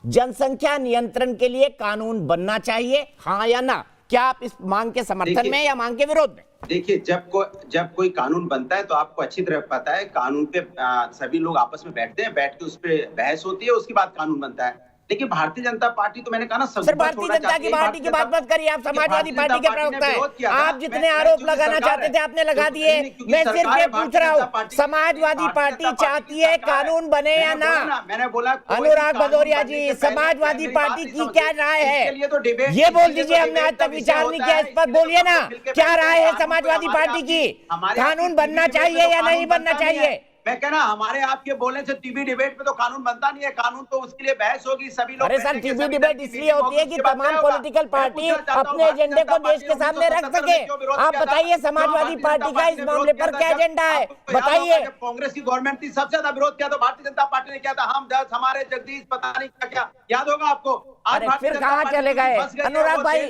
जनसंख्या नियंत्रण के लिए कानून बनना चाहिए, हाँ या ना? क्या आप इस मांग के समर्थन में या मांग के विरोध में? देखिए, जब कोई कानून बनता है तो आपको अच्छी तरह पता है, कानून पे सभी लोग आपस में बैठते हैं, बैठ के उस पे बहस होती है, उसके बाद कानून बनता है। लेकिन भारतीय जनता पार्टी तो मैंने कहा ना, सर भारतीय जनता की पार्टी की बात मत करिए, आप समाजवादी पार्टी के प्रवक्ता हैं। आप जितने आरोप लगाना चाहते थे आपने लगा दिए। मैं सिर्फ ये पूछ रहा हूँ, समाजवादी पार्टी चाहती है कानून बने या ना? मैंने बोला अनुराग भदौरिया जी, समाजवादी पार्टी की क्या राय है ये बोल दीजिए। हमने आज तक विचार नहीं किया इस पर, बोलिए ना क्या राय है समाजवादी पार्टी की? कानून बनना चाहिए या नहीं बनना चाहिए? मैं कह रहा, हमारे आपके बोलने से टीवी डिबेट में तो कानून बनता नहीं है। कानून तो उसके लिए बहस होगी, सभी लोग। अरे सर, टीवी डिबेट इसलिए होती है कि तमाम पॉलिटिकल पार्टी अपने एजेंडे को देश के सामने रख सके। आप बताइए समाजवादी पार्टी का इस मामले पर क्या एजेंडा है, बताइए। कांग्रेस की गवर्नमेंट थी, सबसे ज्यादा विरोध किया तो भारतीय जनता पार्टी ने किया था। हम 10, हमारे जगदीश, पता नहीं क्या क्या, याद होगा आपको। अरे फिर कहाँ चले गए अनुराग भाई?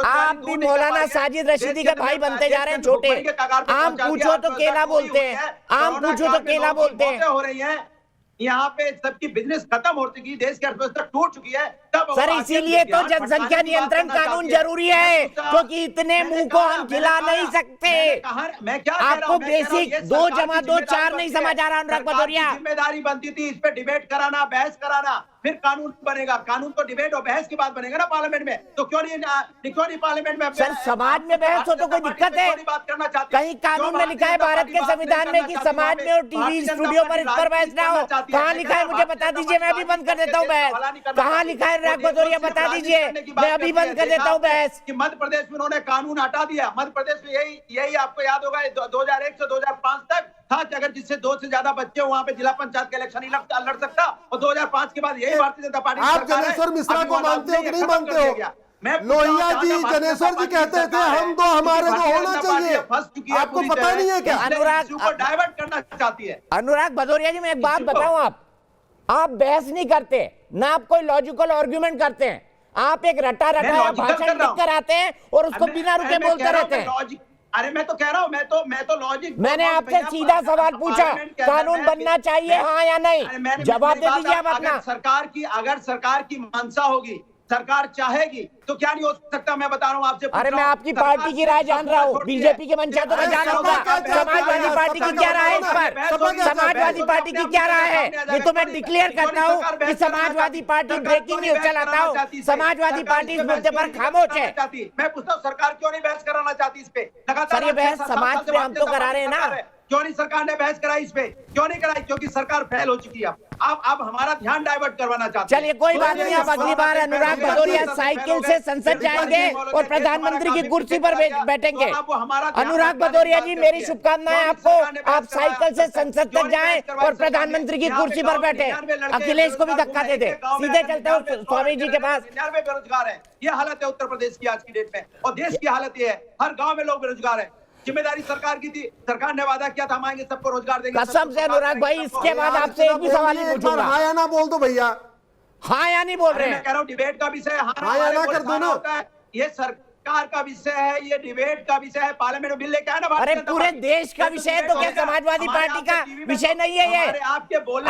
आप भी मौलाना साजिद रशीदी के भाई बनते जा रहे हैं छोटे। आम पूछो तो केला बोलते हैं, आम पूछो तो केला बोलते हैं। हो रही है यहाँ पे, सबकी बिजनेस खत्म हो चुकी है, देश की अर्थव्यवस्था टूट चुकी है। सर इसीलिए तो जनसंख्या नियंत्रण कानून जरूरी है, क्योंकि इतने मुंह को हम खिला नहीं सकते। मैं क्या आपको बेसिक 2 + 2 4 नहीं समझ आ रहा अनुराग भदौरिया? जिम्मेदारी बनती थी इस पे डिबेट कराना, बहस कराना, फिर कानून बनेगा। कानून तो डिबेट और बहस के बाद बनेगा ना पार्लियामेंट में। तो क्यों नहीं पार्लियामेंट में? सर समाज में बहस हो तो कोई दिक्कत है? कहीं कानून में लिखा है भारत के संविधान में कि समाज में और टीवी स्टूडियो पर इस पर बहस ना हो? कहाँ लिखा है मुझे बता दीजिए, मैं अभी बंद कर देता हूँ बहस। कहाँ लिखा है अनुराग भदौरिया, बता दीजिए, मैं अभी बंद कर देता हूँ बहस। कि मध्य प्रदेश में उन्होंने कानून हटा दिया। मध्य प्रदेश में यही आपको याद होगा, 2001 से 2005 तक था कि अगर जिससे 2 से ज्यादा बच्चे हो वहाँ पे जिला पंचायत का इलेक्शन नहीं लड़ सकता। और 2005 के बाद यही भारतीय जनता पार्टी। आप जनेश्वर मिश्रा को मानते हो कि नहीं मानते हो? लोहिया जी, जनेश्वर जी कहते थे हम तो हमारे को होना चाहिए, आपको पता नहीं है क्या? अनुराग को डाइवर्ट करना चाहती है। अनुराग भदौरिया जी, मैं एक बात बताऊं, आप बहस नहीं करते ना, आप कोई लॉजिकल आर्गुमेंट करते हैं। आप एक रटा भाषण लिख कर आते हैं और उसको बिना रुके बोलते रहते हैं। अरे मैं तो कह रहा हूँ, मैं तो लॉजिक। मैंने आपसे सीधा सवाल पूछा, कानून बनना चाहिए हाँ या नहीं? जवाब दे दीजिए आप अपना। अगर सरकार की मंशा होगी, सरकार चाहेगी तो क्या नहीं हो सकता, मैं बता रहा हूँ आपसे। अरे मैं आपकी पार्टी की राय जान रहा हूँ, बीजेपी के मंशा तो मैं जान लूंगा। समाजवादी पार्टी की क्या राय है इस पर? समाजवादी पार्टी की क्या राय है? ये तो मैं डिक्लेयर करता हूँ कि समाजवादी पार्टी ब्रेकिंग न्यूज चलाता हूँ, समाजवादी पार्टी इस मुद्दे पर खामोश है। मैं पूछता हूँ, सरकार क्यों नहीं बहस कराना चाहती इस पे? सर ये बहस समाज पे हम तो करा रहे हैं ना। क्यों नहीं सरकार ने बहस कराई इस पे? क्यों नहीं कराई? क्योंकि सरकार फेल हो चुकी है। आप हमारा ध्यान डाइवर्ट करवाना चाहते हैं। चलिए कोई बात नहीं, आप अगली बार अनुराग भदौरिया साइकिल से संसद जाएंगे और प्रधानमंत्री की कुर्सी पर बैठेंगे। अनुराग भदौरिया जी, मेरी शुभकामनाएं आपको। आप साइकिल से संसद तक जाएं और प्रधानमंत्री की कुर्सी पर बैठे। अखिलेश को भी धक्का दे दे, सीधे चलते हो स्वामी जी के पास। 99 बेरोजगार है, ये हालत है उत्तर प्रदेश की आज की डेट में, और देश की हालत ये है, हर गाँव में लोग बेरोजगार है। जिम्मेदारी सरकार की थी, सरकार ने वादा किया था हम आएंगे सबको रोजगार देंगे। कसम से अनुराग भाई, इसके बाद आपसे एक भी सवाल नहीं पूछूंगा। हाँ या ना बोल दो भैया। हाँ या नहीं बोल रहे हैं? मैं कह रहा हूँ डिबेट का विषय हाँ या ना कर दो ना। ये सरकार का विषय है, ये डिबेट का विषय है, पार्लियामेंट में बिल लेके आए ना। अरे पूरे देश का विषय है तो क्या समाजवादी पार्टी का विषय नहीं है ये?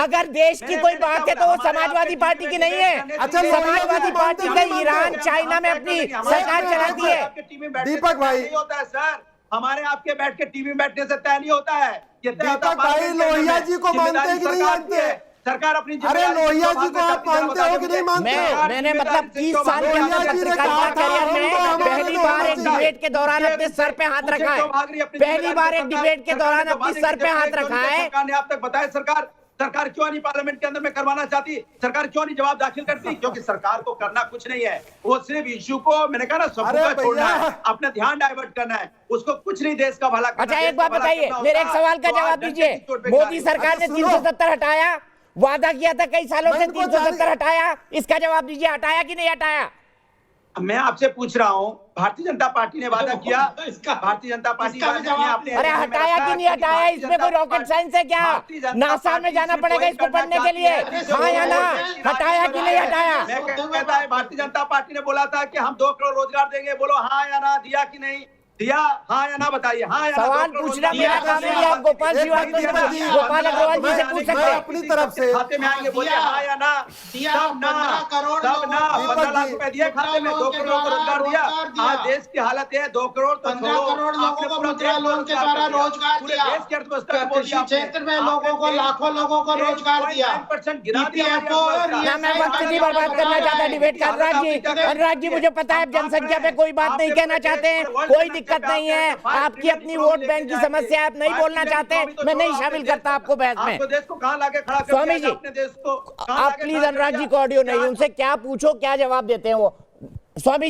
अगर देश की कोई बात है तो वो समाजवादी पार्टी की नहीं है। अच्छा, समाजवादी पार्टी का ईरान चाइना में अपनी सरकार चलाती है। दीपक भाई, होता है सर, हमारे आपके बैठ के टीवी में बैठने से तय नहीं होता है। दीपक भाई, लोहिया जी को मानते हैं कि नहीं मानते? सरकार अपनी, अरे लोहिया जी को आप मानते हो कि नहीं मानते? मैंने मतलब 30 साल के अपने पत्रकारिता करियर में पहली बार एक डिबेट के दौरान अपने सर पे हाथ रखा है। पहली बार एक डिबेट के दौरान अपने सर पे हाथ रखा है। सरकार ने आप तक बताया, सरकार क्यों नहीं पार्लियामेंट के अंदर में करवाना चाहती? सरकार क्यों नहीं जवाब दाखिल करती? क्योंकि सरकार को करना कुछ नहीं है, वो सिर्फ इश्यू को, मैंने कहा ना, सबका छोड़ना है, अपना ध्यान डाइवर्ट करना है, उसको कुछ नहीं देश का भला। अच्छा एक बात बताइए, मेरे एक सवाल का जवाब दीजिए। मोदी सरकार ने 370 हटाया, वादा किया था कई सालों से 370 हटाया, इसका जवाब दीजिए, हटाया कि नहीं हटाया? मैं आपसे पूछ रहा हूँ, भारतीय जनता पार्टी ने वादा किया, भारतीय जनता पार्टी अरे हटाया कि नहीं हटाया? इसमें कोई रॉकेट साइंस है क्या? नासा में जाना पड़ेगा इसको पढ़ने के लिए? हाँ या ना? हटाया कि नहीं हटाया? मैं कहता है भारतीय जनता पार्टी ने बोला था कि हम 2 करोड़ रोजगार देंगे, बोलो हाँ या ना, दिया कि नहीं? दिया हाँ या ना बताइए, हाँ या ना? सवाल पूछना मेरा काम नहीं, आप गोपाल श्रीवास्तव से, गोपाल अग्रवाल जी से पूछ सकते हैं। अपनी तरफ से खाते में आएंगे, बोलिए हाँ या ना? सब ना, 15 लाख रुपए दिए खाते में, 2 करोड़ को रोजगार दिया। आज देश की हालत है 2 करोड़ तो 15 करोड़ लोगों को मुद्रा लोन के द्वारा रोजगार दिया। देश की अर्थव्यवस्था कृषि क्षेत्र में लोगों को, लाखों लोगों को रोजगार दिया। ना मैं वक्त नहीं बर्बाद करना चाहता डिबेट का। अनुराग जी मुझे पता है जनसंख्या पे कोई बात नहीं कहना चाहते हैं, कोई दिक्कत नहीं है, आपकी अपनी वोट बैंक की समस्या, आप नहीं बोलना चाहते, मैं नहीं शामिल करता आपको बहस में। देश को कहां लाके खड़ा कर स्वामी जी, अपने देश को? आप प्लीज अनुराग जी को ऑडियो नहीं, उनसे क्या पूछो क्या जवाब देते हैं वो। स्वामी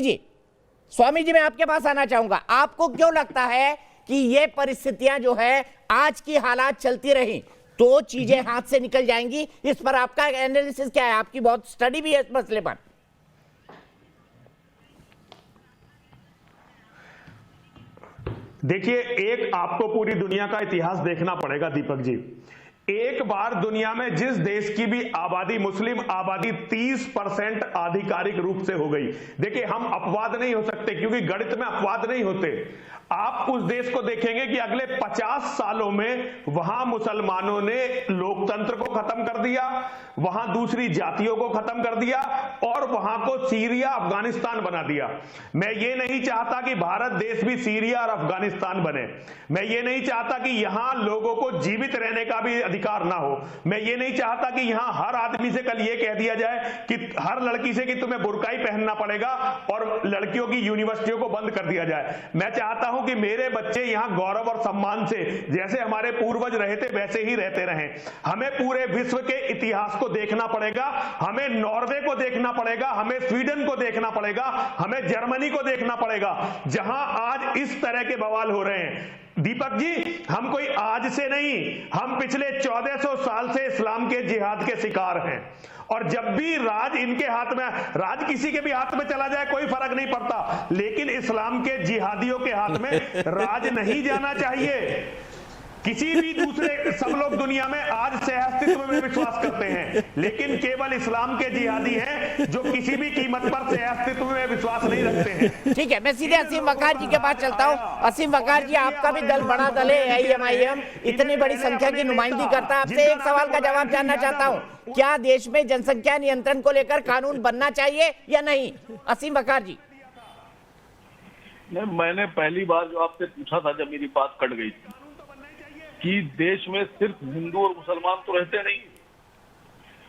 जी मैं आपके पास आना चाहूंगा। आपको क्यों लगता है कि ये परिस्थितियां जो है आज की हालात चलती रही तो चीजें हाथ से निकल जाएंगी? इस पर आपका एनालिसिस क्या है? आपकी बहुत स्टडी भी है इस मसले पर। देखिए, एक आपको पूरी दुनिया का इतिहास देखना पड़ेगा दीपक जी। एक बार दुनिया में जिस देश की भी आबादी, मुस्लिम आबादी 30% आधिकारिक रूप से हो गई। देखिए, हम अपवाद नहीं हो सकते क्योंकि गणित में अपवाद नहीं होते। आप उस देश को देखेंगे कि अगले 50 सालों में वहां मुसलमानों ने लोकतंत्र को खत्म कर दिया, वहां दूसरी जातियों को खत्म कर दिया और वहां को सीरिया, अफगानिस्तान बना दिया। मैं ये नहीं चाहता कि भारत देश भी सीरिया और अफगानिस्तान बने। मैं ये नहीं चाहता कि यहां लोगों को जीवित रहने का भी अधिकार ना हो। मैं ये नहीं चाहता कि यहां हर आदमी से कल ये कह दिया जाए कि हर लड़की से कि तुम्हें बुर्का ही पहनना पड़ेगा और लड़कियों की यूनिवर्सिटियों को बंद कर दिया जाए। मैं चाहता हूं कि मेरे बच्चे यहां गौरव और सम्मान से, जैसे हमारे पूर्वज रहे थे वैसे ही रहते रहें। हमें पूरे विश्व के इतिहास को देखना पड़ेगा, हमें नॉर्वे को देखना पड़ेगा, हमें स्वीडन को देखना पड़ेगा, हमें जर्मनी को देखना पड़ेगा, जहां आज इस तरह के बवाल हो रहे हैं। दीपक जी, हम कोई आज से नहीं, हम पिछले 1400 साल से इस्लाम के जिहाद के शिकार हैं और जब भी राज इनके हाथ में, राज किसी के भी हाथ में चला जाए कोई फर्क नहीं पड़ता, लेकिन इस्लाम के जिहादियों के हाथ में राज नहीं जाना चाहिए। किसी भी दूसरे, सब लोग दुनिया में आज सहअस्तित्व में विश्वास करते हैं, लेकिन केवल इस्लाम के जिहादी हैं जो किसी भी कीमत पर सहअस्तित्व में विश्वास नहीं रखते हैं। ठीक है, मैं सीधे असीम वकार जी के पास चलता हूं। असीम वकार जी, आपका भी दल बड़ा दल है, AIM इतनी बड़ी संख्या की नुमाइंदगी करता है। आपसे एक सवाल का जवाब जानना चाहता हूं, क्या देश में जनसंख्या नियंत्रण को लेकर कानून बनना चाहिए या नहीं? असीम वकार जी। नहीं, मैंने पहली बार जो आपसे पूछा था जब मेरी बात कट गई थी कि देश में सिर्फ हिंदू और मुसलमान तो रहते नहीं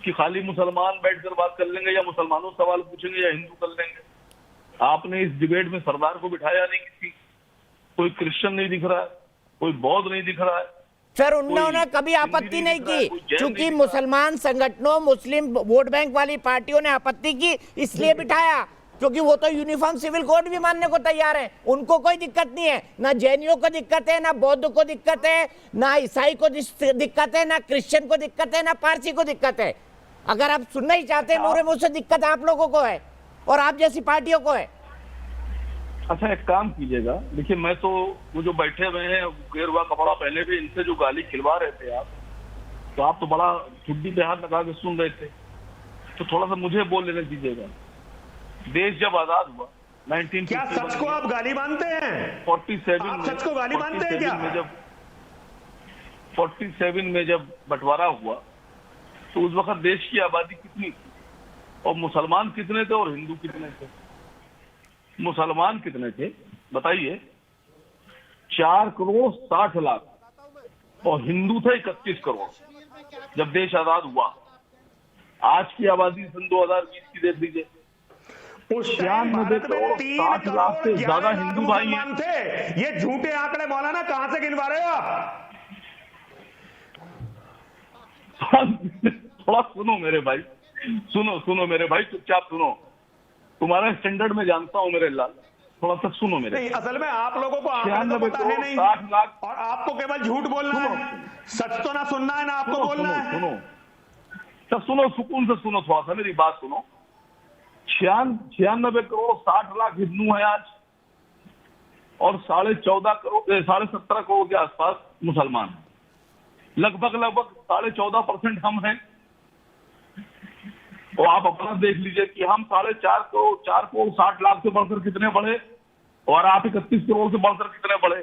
कि खाली मुसलमान बैठकर बात कर लेंगे या मुसलमानों सवाल पूछेंगे या हिंदू कर लेंगे। आपने इस डिबेट में सरदार को बिठाया नहीं, किसी कोई क्रिश्चियन नहीं दिख रहा है, कोई बौद्ध नहीं दिख रहा है। सर, उन्होंने कभी आपत्ति नहीं की, क्योंकि मुसलमान संगठनों, मुस्लिम वोट बैंक वाली पार्टियों ने आपत्ति की, इसलिए बिठाया, क्योंकि वो तो यूनिफॉर्म सिविल कोड भी मानने को तैयार है, उनको कोई दिक्कत नहीं है। ना जैनियों को दिक्कत है, ना बौद्ध को दिक्कत है, ना ईसाई को दिक्कत है, ना क्रिश्चियन को दिक्कत है, ना पारसी को दिक्कत है। अगर आप सुनना ही चाहते हैं मोरे मुझसे, दिक्कत आप लोगों को है और आप जैसी पार्टियों को है। अच्छा, एक काम कीजिएगा, देखिए मैं तो वो जो बैठे हुए हैं गेरुआ कपड़ा पहले भी, इनसे जो गाली खिलवा रहे थे आप, तो आप तो बड़ा ठुड्डी पे हाथ लगा के सुन रहे थे, तो थोड़ा सा मुझे बोल लेने दीजिएगा। देश जब आजाद हुआ 1947, क्या सच को आप गाली मानते हैं? 47 आप सच को गाली मानते हैं क्या? 47 में जब बंटवारा हुआ तो उस वक्त देश की आबादी कितनी थी और मुसलमान कितने थे और हिंदू कितने थे? मुसलमान कितने थे बताइए? 4 करोड़ 60 लाख और हिंदू थे 31 करोड़ जब देश आजाद हुआ। आज की आबादी सन 2020 की देख लीजिए, 96 करोड़ 60 लाख से ज्यादा हिंदू भाई थे। ये झूठे आंकड़े मौलाना कहां से गिनवा रहे हो आप? थोड़ा सुनो मेरे भाई, सुनो मेरे भाई, चुपचाप सुनो। तुम्हारा स्टैंडर्ड में जानता हूँ मेरे लाल, थोड़ा सा सुनो मेरे। नहीं, असल में आप लोगों को 96 पता है नहीं, 60 लाख और आपको केवल झूठ बोलना है, सच तो ना सुनना है ना आपको बोलना है। सुनो सब सुनो, सुकून से सुनो, थोड़ा सा मेरी बात सुनो। 96 करोड़ 60 लाख हिंदू है आज और 17.5 करोड़ 17.5 करोड़ के आसपास मुसलमान हैं। लगभग 14.5% हम हैं। और आप अपना देख लीजिए कि हम 4.5 करोड़ 4 करोड़ 60 लाख से बढ़कर कितने बढ़े और आप 31 करोड़ से बढ़कर कितने बढ़े।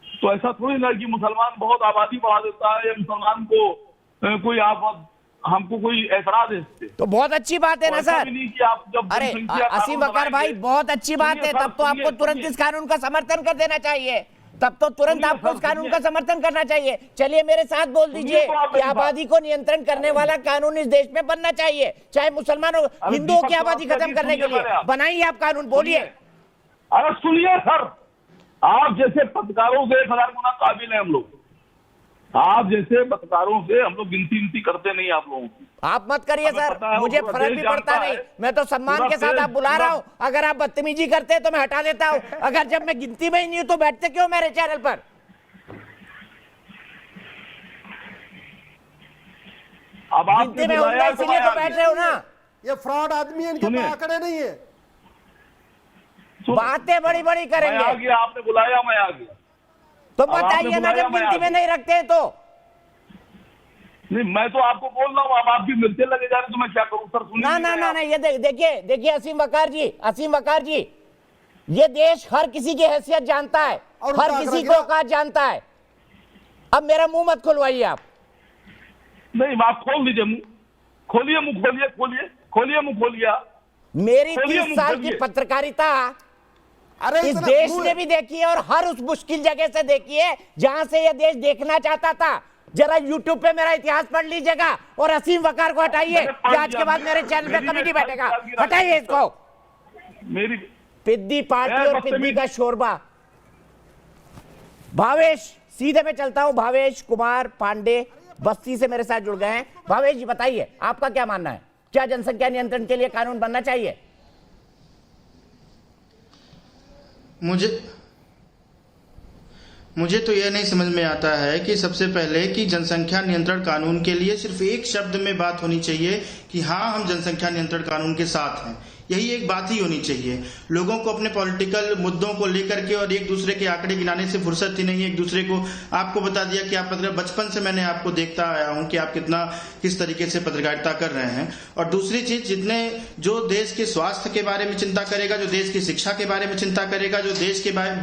तो ऐसा थोड़ी ना कि मुसलमान बहुत आबादी बढ़ा देता है या मुसलमान को कोई आप हमको कोई ऐतराज है। तो बहुत अच्छी बात है ना सर। अरे असीम वकार भाई, बहुत अच्छी बात है। तब तो आपको तुरंत इस कानून का समर्थन कर देना चाहिए। तब तो तुरंत आपको इस कानून का समर्थन करना चाहिए। चलिए मेरे साथ बोल दीजिए कि आबादी को नियंत्रण करने वाला कानून इस देश में बनना चाहिए, चाहे मुसलमानों हिंदुओं की आबादी खत्म करने के लिए। बनाइए आप कानून, बोलिए। अरे सुनिए सर, आप जैसे पत्रकारों से 1000 गुना काबिल है हम लोग। आप जैसे पत्रकारों से हम लोग गिनती करते नहीं आप लोगों की। आप मत करिए सर, मुझे फर्क भी पड़ता नहीं। मैं तो सम्मान के साथ आप बुला रहा हूँ। अगर आप बदतमीजी करते हैं तो मैं हटा देता हूँ। अगर जब मैं गिनती में ही नहीं हूँ तो बैठते क्यों मेरे चैनल पर? अब गिनती में होगा इसीलिए तो बैठ रहे हो ना। ये फ्रॉड आदमी है, इनके पास आंकड़े नहीं है। बातें बड़ी बड़ी करेंगे। आपने बुलाया, मैं आ गया। तो बताइए ना, जब गिनती में नहीं रखते तो। नहीं, मैं तो आपको बोल रहा हूँ, अब आपकी मिर्चें लगे जा रही तो मैं क्या करूँ सर? ना ना ना ना, ये देखिए असीम वकार जी, ये देश हर किसी की हैसियत जानता है, हर किसी को औकात जानता है। अब मेरा मुंह मत खुलवाइए आप। नहीं, आप खोल दीजिए मुंह, खोलिए मुंह, खोलिए मुंह, खोलिए। मेरी 30 साल की पत्रकारिता इस देश ने भी देखी है, और हर उस मुश्किल जगह से देखी है जहां से यह देश देखना चाहता था। जरा YouTube पे मेरा इतिहास पढ़ लीजिएगा। और असीम वकार को हटाइए, आज के बाद मेरे चैनल पे कभी नहीं बैठेगा। हटाइए इसको। मेरी पिद्दी पार्टी और पिद्दी का शोरबा। भावेश, सीधे में चलता हूं। भावेश कुमार पांडे बस्ती से मेरे साथ जुड़ गए हैं। भावेश जी बताइए, आपका क्या मानना है? क्या जनसंख्या नियंत्रण के लिए कानून बनना चाहिए? मुझे तो यह नहीं समझ में आता है कि सबसे पहले कि जनसंख्या नियंत्रण कानून के लिए सिर्फ एक शब्द में बात होनी चाहिए कि हाँ, हम जनसंख्या नियंत्रण कानून के साथ हैं। यही एक बात ही होनी चाहिए। लोगों को अपने पॉलिटिकल मुद्दों को लेकर के और एक दूसरे के आंकड़े गिनाने से फुर्सत ही नहीं है। एक दूसरे को आपको बता दिया कि आप बचपन से मैंने आपको देखता आया हूं कि आप किस तरीके से पत्रकारिता कर रहे हैं। और दूसरी चीज, जितने जो देश के स्वास्थ्य के बारे में चिंता करेगा, जो देश की शिक्षा के बारे में चिंता करेगा, जो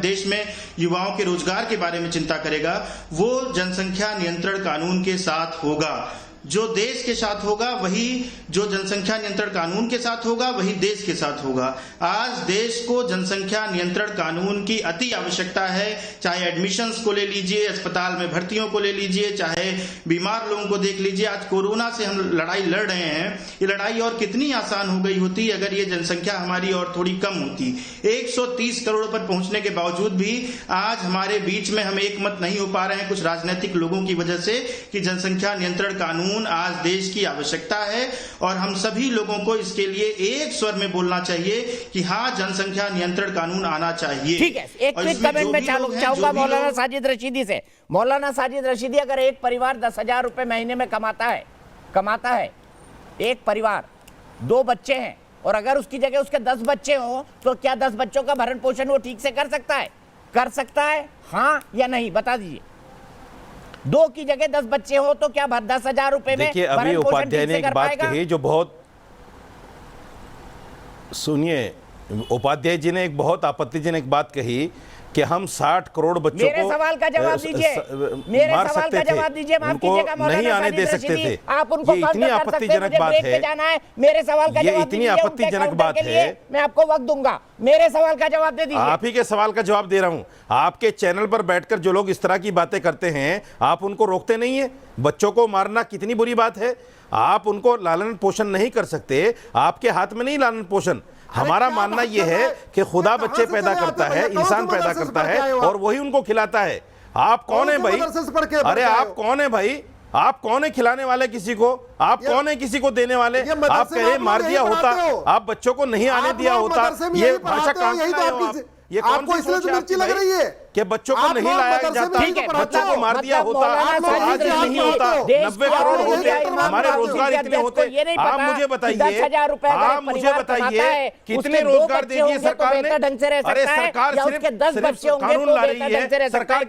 देश में युवाओं के रोजगार के बारे में चिंता करेगा, वो जनसंख्या नियंत्रण कानून के साथ होगा। जो देश के साथ होगा वही, जो जनसंख्या नियंत्रण कानून के साथ होगा वही देश के साथ होगा। आज देश को जनसंख्या नियंत्रण कानून की अति आवश्यकता है। चाहे एडमिशंस को ले लीजिए, अस्पताल में भर्तियों को ले लीजिए, चाहे बीमार लोगों को देख लीजिए। आज कोरोना से हम लड़ाई लड़ रहे हैं। ये लड़ाई और कितनी आसान हो गई होती अगर ये जनसंख्या हमारी और थोड़ी कम होती। 130 करोड़ पर पहुंचने के बावजूद भी आज हमारे बीच में हम एक मत नहीं हो पा रहे हैं कुछ राजनीतिक लोगों की वजह से कि जनसंख्या नियंत्रण कानून आज देश की आवश्यकता है। और हम सभी लोगों को इसके लिए एक स्वर में बोलना चाहिए कि हाँ, जनसंख्या नियंत्रण कानून आना चाहिए। ठीक है, एक क्विक कमेंट में चाहूंगा मौलाना साजिद रशीदी से। मौलाना साजिद रशीदी, अगर एक परिवार 10,000 रुपए महीने में कमाता है, एक परिवार 2 बच्चे हैं, और अगर उसकी जगह उसके 10 बच्चे हो, तो क्या 10 बच्चों का भरण पोषण वो ठीक से कर सकता है? हाँ या नहीं, बता दीजिए। 2 की जगह 10 बच्चे हो तो क्या 10,000 रुपए में? देखिए, अभी उपाध्याय ने एक बात कही जो बहुत, सुनिए, उपाध्याय जी ने एक बहुत आपत्तिजनक बात कही कि हम 60 करोड़ बच्चों को सवाल का जवाब दीजिए। मेरे सवाल का जवाब दीजिए। माफ कीजिएगा मौलाना, नहीं आने दे सकते थे। आप उनको ये इतनी आपत्तिजनक बात है। मेरे सवाल का जवाब इतनी आपत्तिजनक बात है, मैं आपको वक्त दूंगा। मेरे सवाल का जवाब दे दीजिए। आप ही के सवाल का जवाब दे रहा हूं। आपके चैनल पर बैठकर जो लोग इस तरह की बातें करते हैं, आप उनको रोकते नहीं है। बच्चों को मारना कितनी बुरी बात है। आप उनको लालन पोषण नहीं कर सकते, आपके हाथ में नहीं लालन पोषण। हमारा मानना यह है कि खुदा बच्चे पैदा करता है, इंसान पैदा करता है, और वही उनको खिलाता है। आप कौन है भाई? अरे आप कौन है भाई? आप कौन है खिलाने वाले किसी को? आप कौन है किसी को देने वाले? आप कहे मार दिया होता, आप बच्चों को नहीं आने दिया होता, ये भाषा कहां से लाए हो आप? ये कौन सी सोच मिर्ची लग रही है कि बच्चों को नहीं लाया जाता? बच्चों को मार दिया होता तो आज नहीं होता। 90 करोड़ होते, हमारे रोजगार इतने होते। आप मुझे बताइए, कितने रोजगार देगी सरकार ने? अरे सरकार सिर्फ कानून ला रही है। सरकार